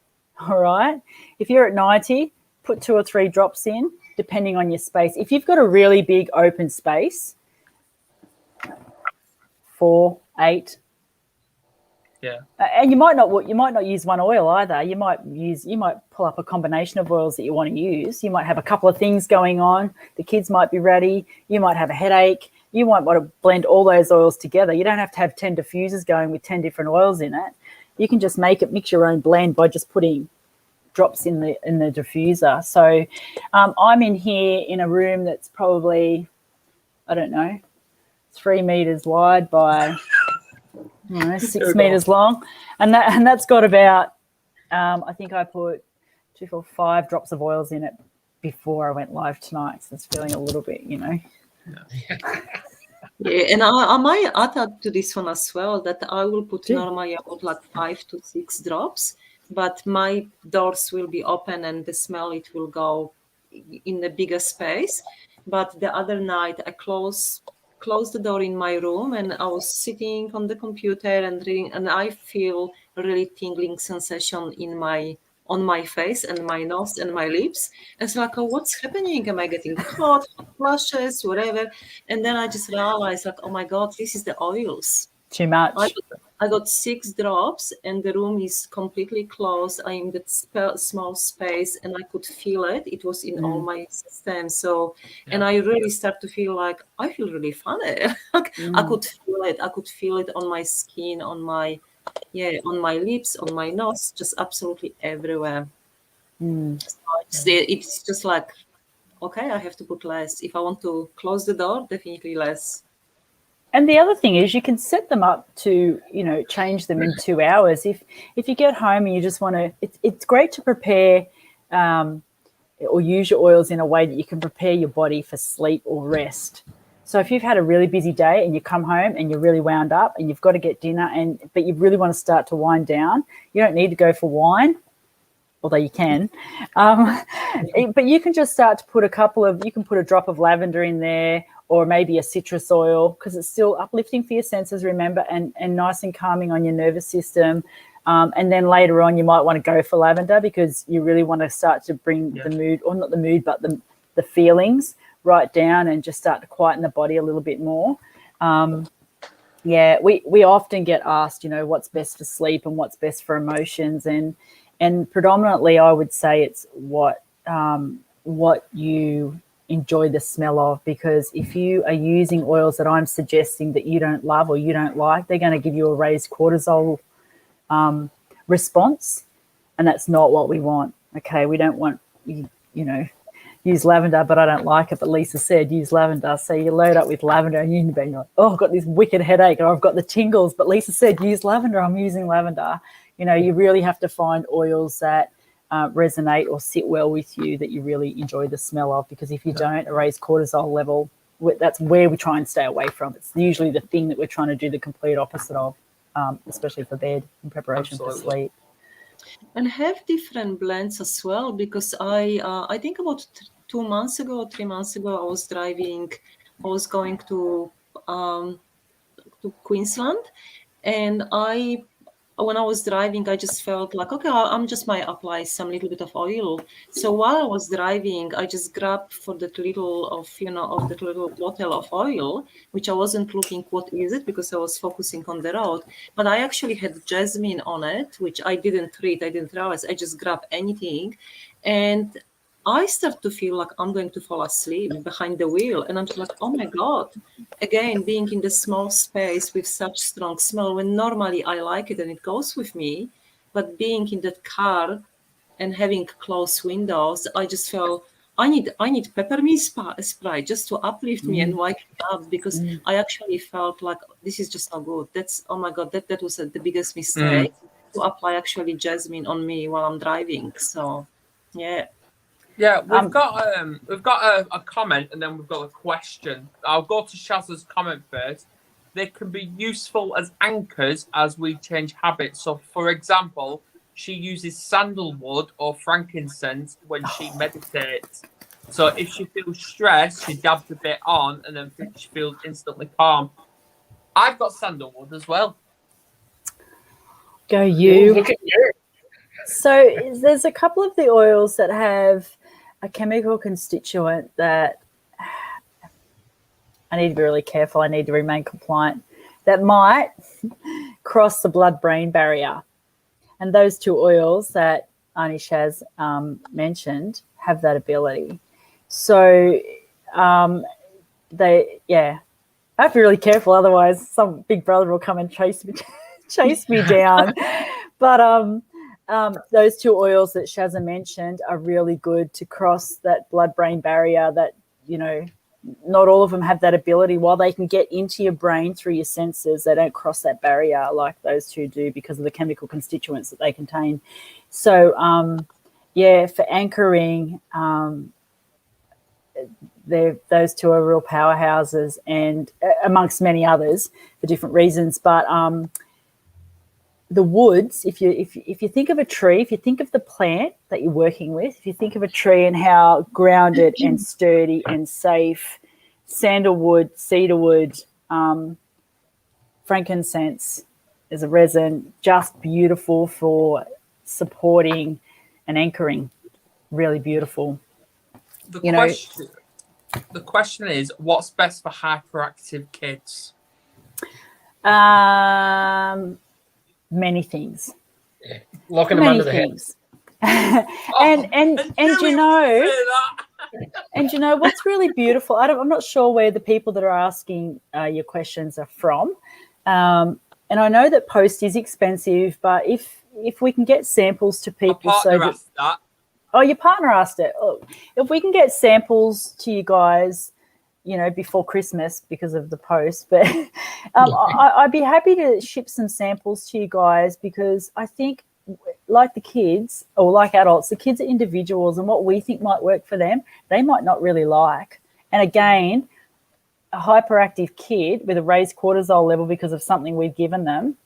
All right. If you're at 90, put 2 or 3 drops in, depending on your space. If you've got a really big open space, 4, 8. Yeah. And you might not use one oil either. You might pull up a combination of oils that you want to use. You might have a couple of things going on. The kids might be ready. You might have a headache. You might want to blend all those oils together. You don't have to have 10 diffusers going with 10 different oils in it. You can just mix your own blend by just putting drops in the diffuser. So I'm in here in a room that's probably, I don't know, 3 meters wide by 6 meters long, and that's got about I think I put 2, 4, 5 drops of oils in it before I went live tonight. So it's feeling a little bit, Yeah, and I might add to this one as well that I will put normally about like 5 to 6 drops, but my doors will be open and the smell, it will go in the bigger space. But the other night I closed the door in my room and I was sitting on the computer and reading, and I feel really tingling sensation on my face and my nose and my lips. It's like, oh, what's happening? Am I getting hot flushes, whatever? And then I just realized, like, oh my God, this is the oils. Too much. I got 6 drops and the room is completely closed. I'm in that small space and I could feel it. It was in all my system. So, and I really start to feel like I feel really funny. I could feel it. I could feel it on my skin, on my lips, on my nose, just absolutely everywhere. So it's just like, okay, I have to put less. If I want to close the door, definitely less. And the other thing is you can set them up to, change them in 2 hours. If you get home and you just want to, it's great to prepare or use your oils in a way that you can prepare your body for sleep or rest. So if you've had a really busy day and you come home and you're really wound up and you've got to get dinner but you really want to start to wind down, you don't need to go for wine, although you can. But you can just start to put you can put a drop of lavender in there, or maybe a citrus oil, because it's still uplifting for your senses, remember, and nice and calming on your nervous system. And then later on, you might want to go for lavender because you really want to start to bring the mood, or not the mood, but the feelings right down and just start to quieten the body a little bit more. We often get asked, what's best for sleep and what's best for emotions. And predominantly, I would say it's what you enjoy the smell of, because if you are using oils that I'm suggesting that you don't love or you don't like, they're going to give you a raised cortisol response, and that's not what we want. Okay, we don't want use lavender, but I don't like it. But Lisa said use lavender, so you load up with lavender, and you're like, oh, I've got this wicked headache, or I've got the tingles. But Lisa said use lavender. I'm using lavender. You really have to find oils that resonate or sit well with you, that you really enjoy the smell of, because if you don't, a raised cortisol level, that's where we try and stay away from. It's usually the thing that we're trying to do the complete opposite of, especially for bed in preparation for sleep. And have different blends as well, because I think about 2 months ago or 3 months ago, I was going to Queensland, and when I was driving, I just felt like, okay, I'm just might apply some little bit of oil. So while I was driving, I just grabbed for that little bottle of oil, which I wasn't looking what is it, because I was focusing on the road. But I actually had jasmine on it, which I didn't read. I didn't realize. I just grabbed anything, and I start to feel like I'm going to fall asleep behind the wheel. And I'm just like, oh my God. Again, being in the small space with such strong smell, when normally I like it and it goes with me, but being in that car and having closed windows, I just felt I need peppermint spray just to uplift me and wake me up, because I actually felt like this is just not good. Oh my God, that was the biggest mistake, to apply actually jasmine on me while I'm driving. So, yeah. Yeah, we've got a comment, and then we've got a question. I'll go to Shazza's comment first. They can be useful as anchors as we change habits. So, for example, she uses sandalwood or frankincense when she meditates. So if she feels stressed, she dabs a bit on, and then she feels instantly calm. I've got sandalwood as well. Go you. Ooh, look at you. So there's a couple of the oils that have a chemical constituent that I need to be really careful. I need to remain compliant. That might cross the blood-brain barrier. And those 2 oils that Auntie Shaz mentioned have that ability. So I have to be really careful. Otherwise, some big brother will come and chase me down. But those 2 oils that Shazza mentioned are really good to cross that blood-brain barrier that, not all of them have that ability. While they can get into your brain through your senses, they don't cross that barrier like those 2 do because of the chemical constituents that they contain. So, for anchoring, those two are real powerhouses, and amongst many others for different reasons. But the woods, if you think of a tree, if you think of the plant that you're working with, if you think of a tree and how grounded and sturdy and safe, sandalwood, cedarwood, frankincense is a resin, just beautiful for supporting and anchoring. Really beautiful. The question is, what's best for hyperactive kids? Many things. Yeah. Locking them under the head. And you know what's really beautiful? I'm not sure where the people that are asking your questions are from, and I know that post is expensive, but if we can get samples to people, asked that. Oh, your partner asked it. Oh, if we can get samples to you guys, before Christmas because of the post, but I'd be happy to ship some samples to you guys, because I think, like the kids or like adults, the kids are individuals, and what we think might work for them, they might not really like. And again, a hyperactive kid with a raised cortisol level because of something we've given them,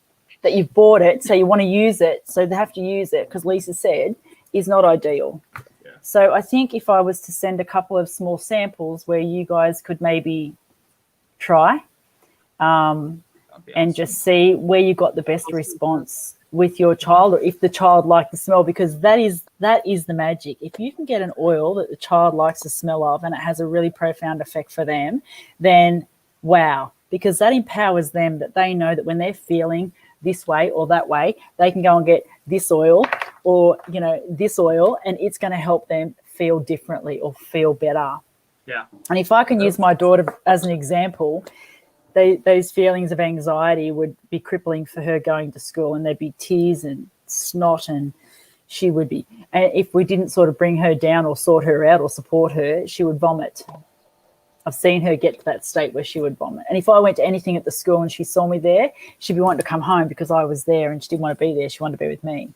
that you've bought it, so you want to use it, so they have to use it because Lisa said, is not ideal. Yeah. So I think if I was to send a couple of small samples where you guys could maybe try and just see where you got the best response with your child, or if the child liked the smell, because that is the magic. If you can get an oil that the child likes the smell of and it has a really profound effect for them, then wow, because that empowers them, that they know that when they're feeling this way or that way, they can go and get this oil or this oil, and it's going to help them feel differently or feel better. Yeah. And if I can use my daughter as an example, those feelings of anxiety would be crippling for her going to school, and there'd be tears and snot, and she would be, and if we didn't sort of bring her down or sort her out or support her, she would vomit. I've seen her get to that state where she would vomit. And if I went to anything at the school and she saw me there, she'd be wanting to come home because I was there, and she didn't want to be there. She wanted to be with me.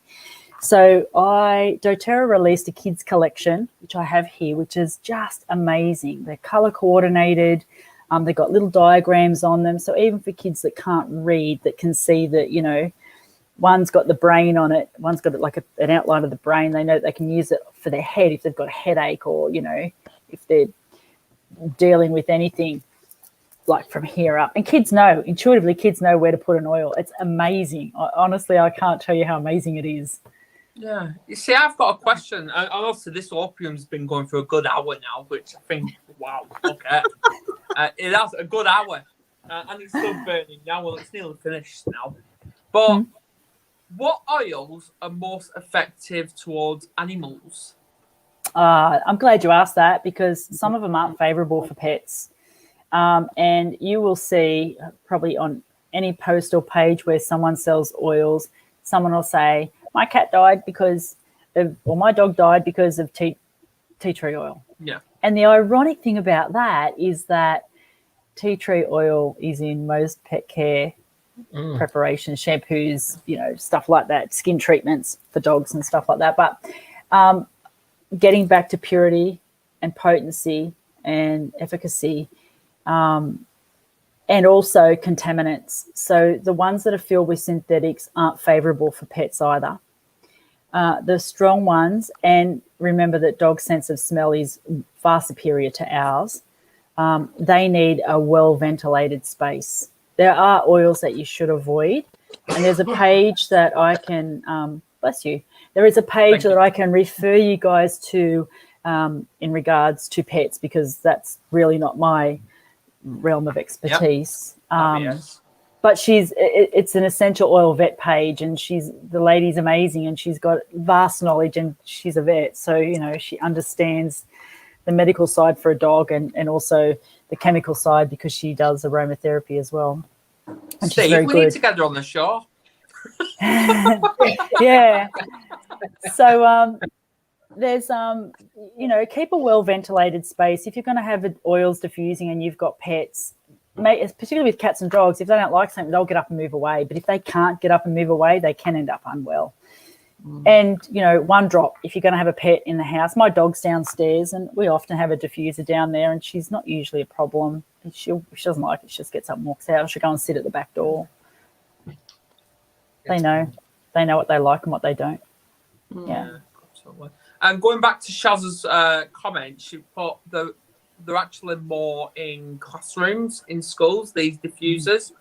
So doTERRA released a kids collection, which I have here, which is just amazing. They're color coordinated. They've got little diagrams on them. So even for kids that can't read, that can see that, one's got the brain on it, one's got like an outline of the brain. They know they can use it for their head if they've got a headache, or, if they're dealing with anything like from here up. And intuitively kids know where to put an oil. It's amazing. Honestly, I can't tell you how amazing it is. Yeah. You see, I've got a question. And also, this opium's been going for a good hour now, which I think, wow, okay. It has a good hour. And it's still burning now. Well, it's nearly finished now. But what oils are most effective towards animals? I'm glad you asked that, because some of them aren't favourable for pets. And you will see probably on any post or page where someone sells oils, someone will say, my cat died or my dog died because of tea tree oil. Yeah. And the ironic thing about that is that tea tree oil is in most pet care preparations, shampoos, stuff like that, skin treatments for dogs and stuff like that. But getting back to purity and potency and efficacy, and also contaminants. So the ones that are filled with synthetics aren't favourable for pets either. The strong ones, and remember that dog's sense of smell is far superior to ours, they need a well-ventilated space. There are oils that you should avoid, and there's a page that I can, bless you, there is a page that I can refer you guys to in regards to pets, because that's really not my realm of expertise. Yes. But it's an essential oil vet page, and the lady's amazing, and she's got vast knowledge, and she's a vet. So, she understands the medical side for a dog, and also the chemical side, because she does aromatherapy as well. And Steve, she's very we good. need to get her on the show. Yeah. So there's keep a well ventilated space. If you're going to have oils diffusing and you've got pets, particularly with cats and dogs, if they don't like something, they'll get up and move away. But if they can't get up and move away, they can end up unwell. And, you know, one drop if you're going to have a pet in the house. My dog's downstairs and we often have a diffuser down there and she's not usually a problem. If she doesn't like it, she just gets up and walks out. She'll go and sit at the back door. They know what they like and what they don't. Yeah. Absolutely. And going back to Shaz's comment, she put they're actually more in classrooms, in schools, these diffusers,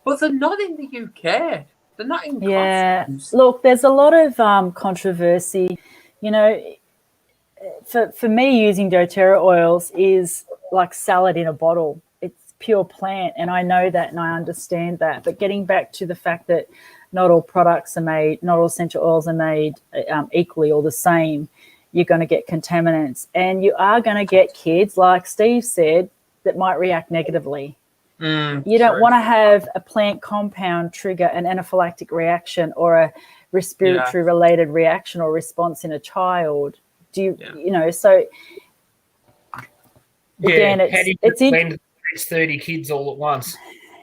but they're not in the UK. They're not in classrooms. Look, there's a lot of controversy. You know, for me, using doTERRA oils is like salad in a bottle. It's pure plant, and I know that and I understand that. But getting back to the fact that not all products are made, not all essential oils are made equally or the same, you're going to get contaminants, and you are going to get kids, like Steve said, that might react negatively. You don't want to have a plant compound trigger an anaphylactic reaction or a respiratory related reaction or response in a child. You know, so again, it's 30 kids all at once.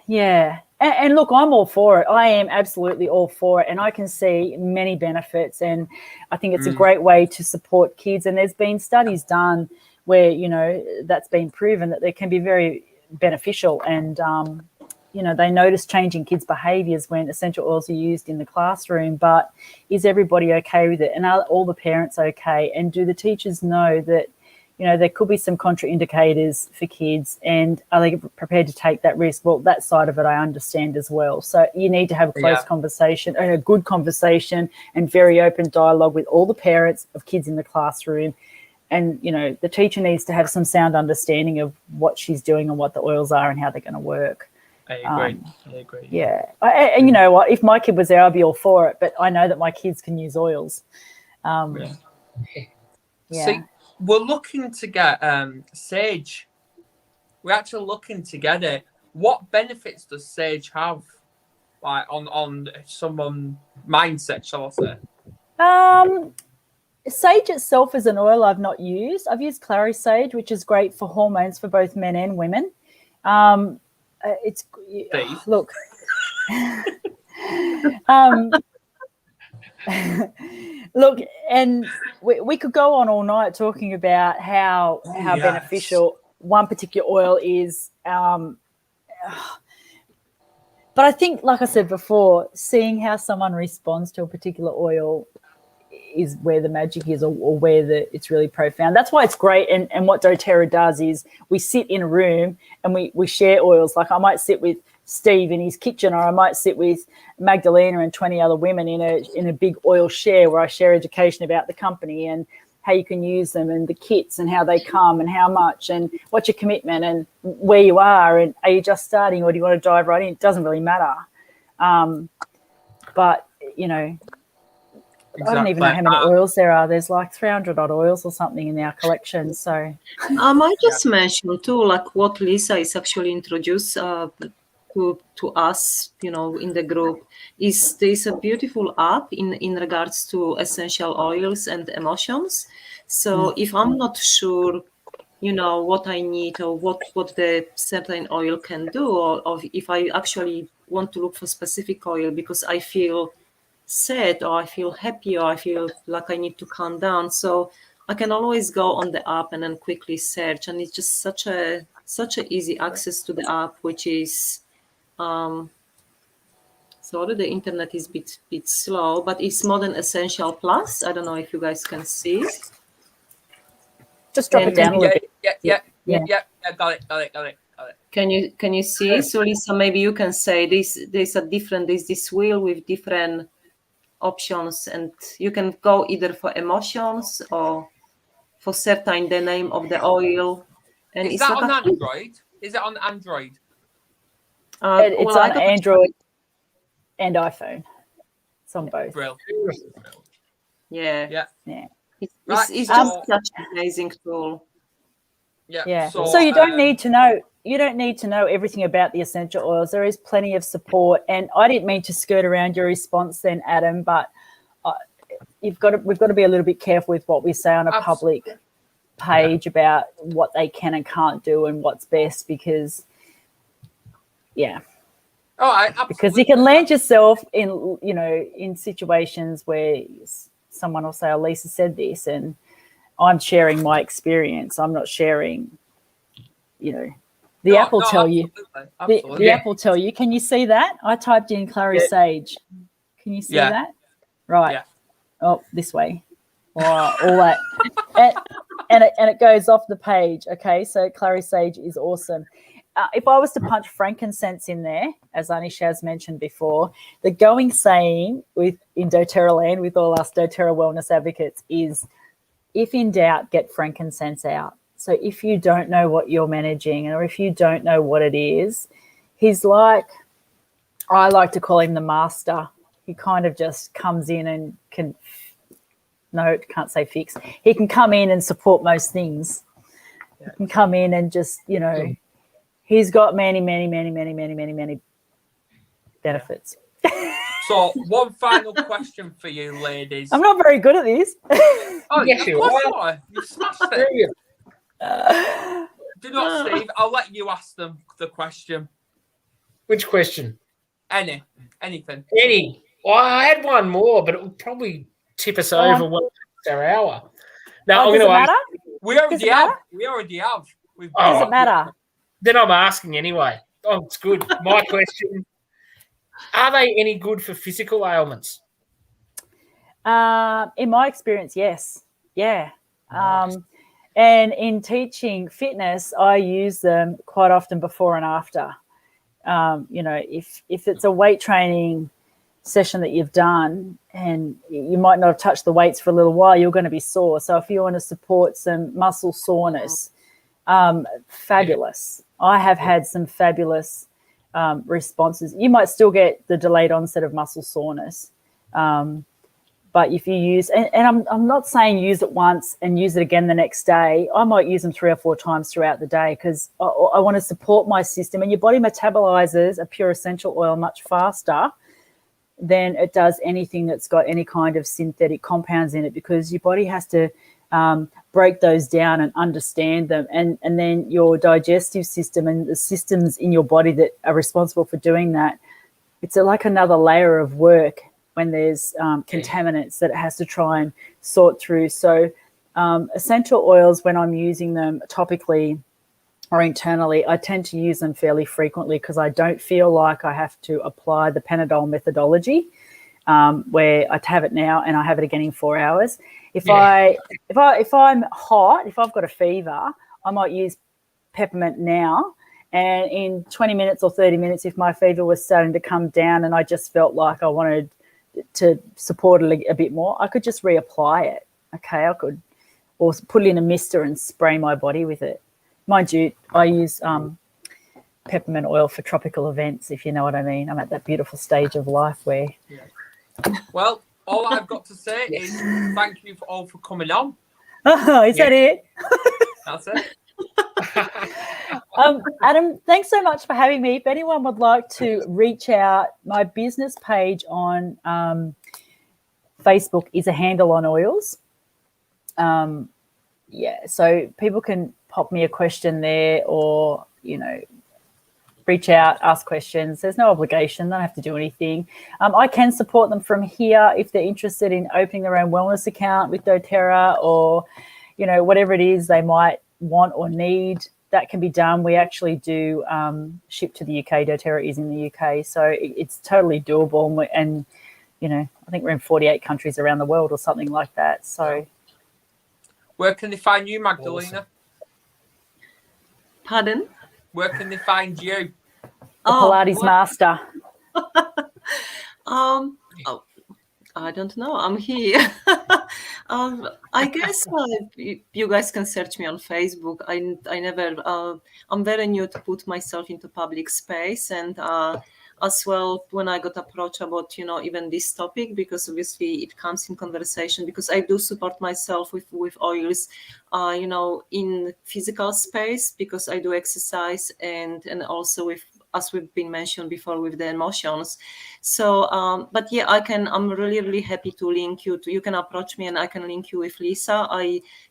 Yeah. And look, I'm all for it. I am absolutely all for it. And I can see many benefits. And I think it's a great way to support kids. And there's been studies done where, you know, that's been proven that they can be very beneficial. And, you know, they notice changing kids' behaviours when essential oils are used in the classroom. But is everybody okay with it? And are all the parents okay? And do the teachers know that, you know, there could be some contraindicators for kids, and are they prepared to take that risk? Well, that side of it I understand as well. So you need to have a close conversation, a good conversation and very open dialogue with all the parents of kids in the classroom. And, you know, the teacher needs to have some sound understanding of what she's doing and what the oils are and how they're going to work. I agree. Yeah. And you know what? If my kid was there, I'd be all for it. But I know that my kids can use oils. See, we're looking to get sage. We're actually looking to get it. What benefits does sage have, like on someone mindset, shall I say? Sage itself is an oil I've not used. I've used clary sage, which is great for hormones for both men and women. Look. Look, and we could go on all night talking about how beneficial one particular oil is. But I think, like I said before, seeing how someone responds to a particular oil is where the magic is, or where it's really profound. That's why it's great. And what doTERRA does is we sit in a room and we share oils. Like I might sit with Steve in his kitchen, or I might sit with Magdalena and 20 other women in a big oil share where I share education about the company and how you can use them and the kits and how they come and how much and what's your commitment and where you are and are you just starting or do you want to dive right in? It doesn't really matter. But, you know, I don't even know how many oils there are. There's like 300 odd oils or something in our collection. So I might just mention too, like what Lisa is actually introduced to us, you know, in the group, is there's a beautiful app in regards to essential oils and emotions. So if I'm not sure, you know, what I need or what the certain oil can do, or if I actually want to look for specific oil because I feel sad or I feel happy or I feel like I need to calm down, so I can always go on the app and then quickly search, and it's just such a easy access to the app, which is sorry, the internet is bit slow, but it's Modern Essential Plus. I don't know if you guys can see. Just drop it down a little bit. Yeah. Got it. Can you see? So Lisa, maybe you can say there's this wheel with different options, and you can go either for emotions or for certain the name of the oil. And is that on Android? Is it on Android? It's on Android and iPhone. It's on both. Brilliant. Yeah. It's just such an amazing tool. Yeah. So you don't need to know. You don't need to know everything about the essential oils. There is plenty of support. And I didn't mean to skirt around your response then, Adam, but we've got to be a little bit careful with what we say on a public page about what they can and can't do and what's best, because, Oh, absolutely. Because you can land yourself in, in situations where someone will say, oh, Lisa said this, and I'm sharing my experience. I'm not sharing, the app will tell you. Absolutely. The app will tell you. Can you see that? I typed in Clary Sage. Can you see that? Right. Yeah. Oh, this way. All that. and it goes off the page. Okay, so Clary Sage is awesome. If I was to punch frankincense in there, as Anish has mentioned before, the going saying in doTERRA land with all us doTERRA wellness advocates is, if in doubt, get frankincense out. So if you don't know what you're managing, or if you don't know what it is, he's like, I like to call him the master. He kind of just comes in and can't say fix. He can come in and support most things. He can come in and just, he's got many, many, many, many, many, many, many benefits. So one final question for you, ladies. I'm not very good at this. Oh, Yes, of course you are. You smashed it. Brilliant. Do not, Steve. I'll let you ask them the question. Which question? Anything. Any? Well, I had one more, but it would probably tip us over our hour. Now, does it matter? We already have. Does it matter? Then I'm asking anyway. Oh, it's good. My question: are they any good for physical ailments? In my experience, yes. Yeah. Nice. And in teaching fitness, I use them quite often before and after. If it's a weight training session that you've done and you might not have touched the weights for a little while, you're going to be sore. So if you want to support some muscle soreness, fabulous. I have had some fabulous responses. You might still get the delayed onset of muscle soreness. But if you use, and I'm not saying use it once and use it again the next day. I might use them 3 or 4 times throughout the day because I want to support my system. And your body metabolizes a pure essential oil much faster than it does anything that's got any kind of synthetic compounds in it, because your body has to break those down and understand them. And then your digestive system and the systems in your body that are responsible for doing that, it's like another layer of work when there's contaminants that it has to try and sort through. So essential oils, when I'm using them topically or internally, I tend to use them fairly frequently because I don't feel like I have to apply the Panadol methodology where I have it now and I have it again in 4 hours. If I'm hot, if I've got a fever, I might use peppermint now. And in 20 minutes or 30 minutes, if my fever was starting to come down and I just felt like I wanted to support it a bit more, I could just reapply it. Okay, I could, or put it in a mister and spray my body with it. Mind you, I use peppermint oil for tropical events, if you know what I mean. I'm at that beautiful stage of life where. Yeah. Well, all I've got to say is thank you all for coming on. Oh, is that it? That's it. Adam, thanks so much for having me. If anyone would like to reach out, my business page on Facebook is A Handle on Oils. So people can pop me a question there or, reach out, ask questions. There's no obligation. They don't have to do anything. I can support them from here if they're interested in opening their own wellness account with doTERRA or, whatever it is they might want or need. That can be done. We actually do ship to the UK. doTERRA is in the UK, so it's totally doable. And I think we're in 48 countries around the world or something like that. So, where can they find you, Magdalena? Awesome. Pardon? Where can they find you? The Pilates master. I don't know. I'm here. I guess you guys can search me on Facebook. I never. I'm very new to put myself into public space, and as well when I got approached about even this topic, because obviously it comes in conversation, because I do support myself with oils, in physical space, because I do exercise and also with, as we've been mentioned before, with the emotions. So, but yeah, I'm really, really happy to link you. You can approach me and I can link you with Lisa.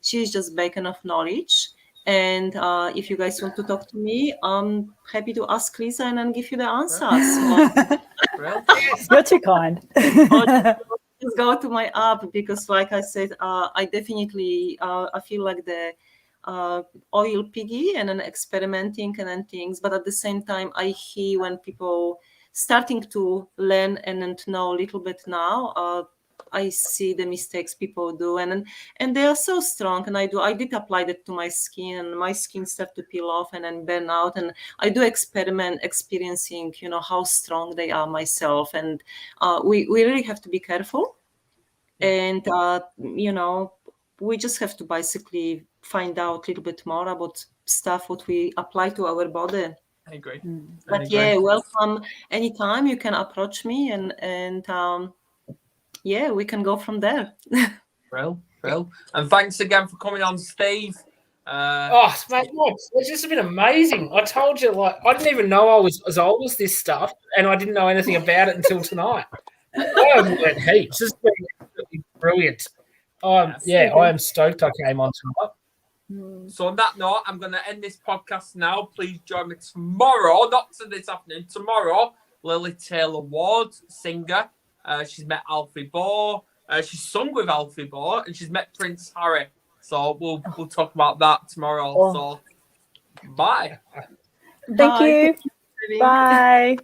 She's just beacon of knowledge. And if you guys want to talk to me, I'm happy to ask Lisa and then give you the answers. Well, You're too kind. Or just go to my app, because like I said, I definitely I feel like the oil piggy and then experimenting and then things, but at the same time I hear when people starting to learn and to know a little bit now, I see the mistakes people do, and they are so strong. And I did apply that to my skin, and my skin started to peel off and then burn out. And I do experiencing, how strong they are myself. And we really have to be careful. And we just have to basically find out a little bit more about stuff what we apply to our body. I agree. But yeah, welcome anytime. You can approach me, and yeah, we can go from there. Well, and thanks again for coming on, Steve. Mate, it's just been amazing. I told you, like, I didn't even know I was as old as this stuff, and I didn't know anything about it until tonight. I have learned heaps. This has been absolutely brilliant. I am stoked I came on tonight. So on that note, I'm going to end this podcast now. Please join me tomorrow, not to this afternoon, tomorrow. Lily Taylor Ward, singer. She's met Alfie Boe. She's sung with Alfie Boe, and she's met Prince Harry. So we'll talk about that tomorrow. So bye. Thank you. Bye.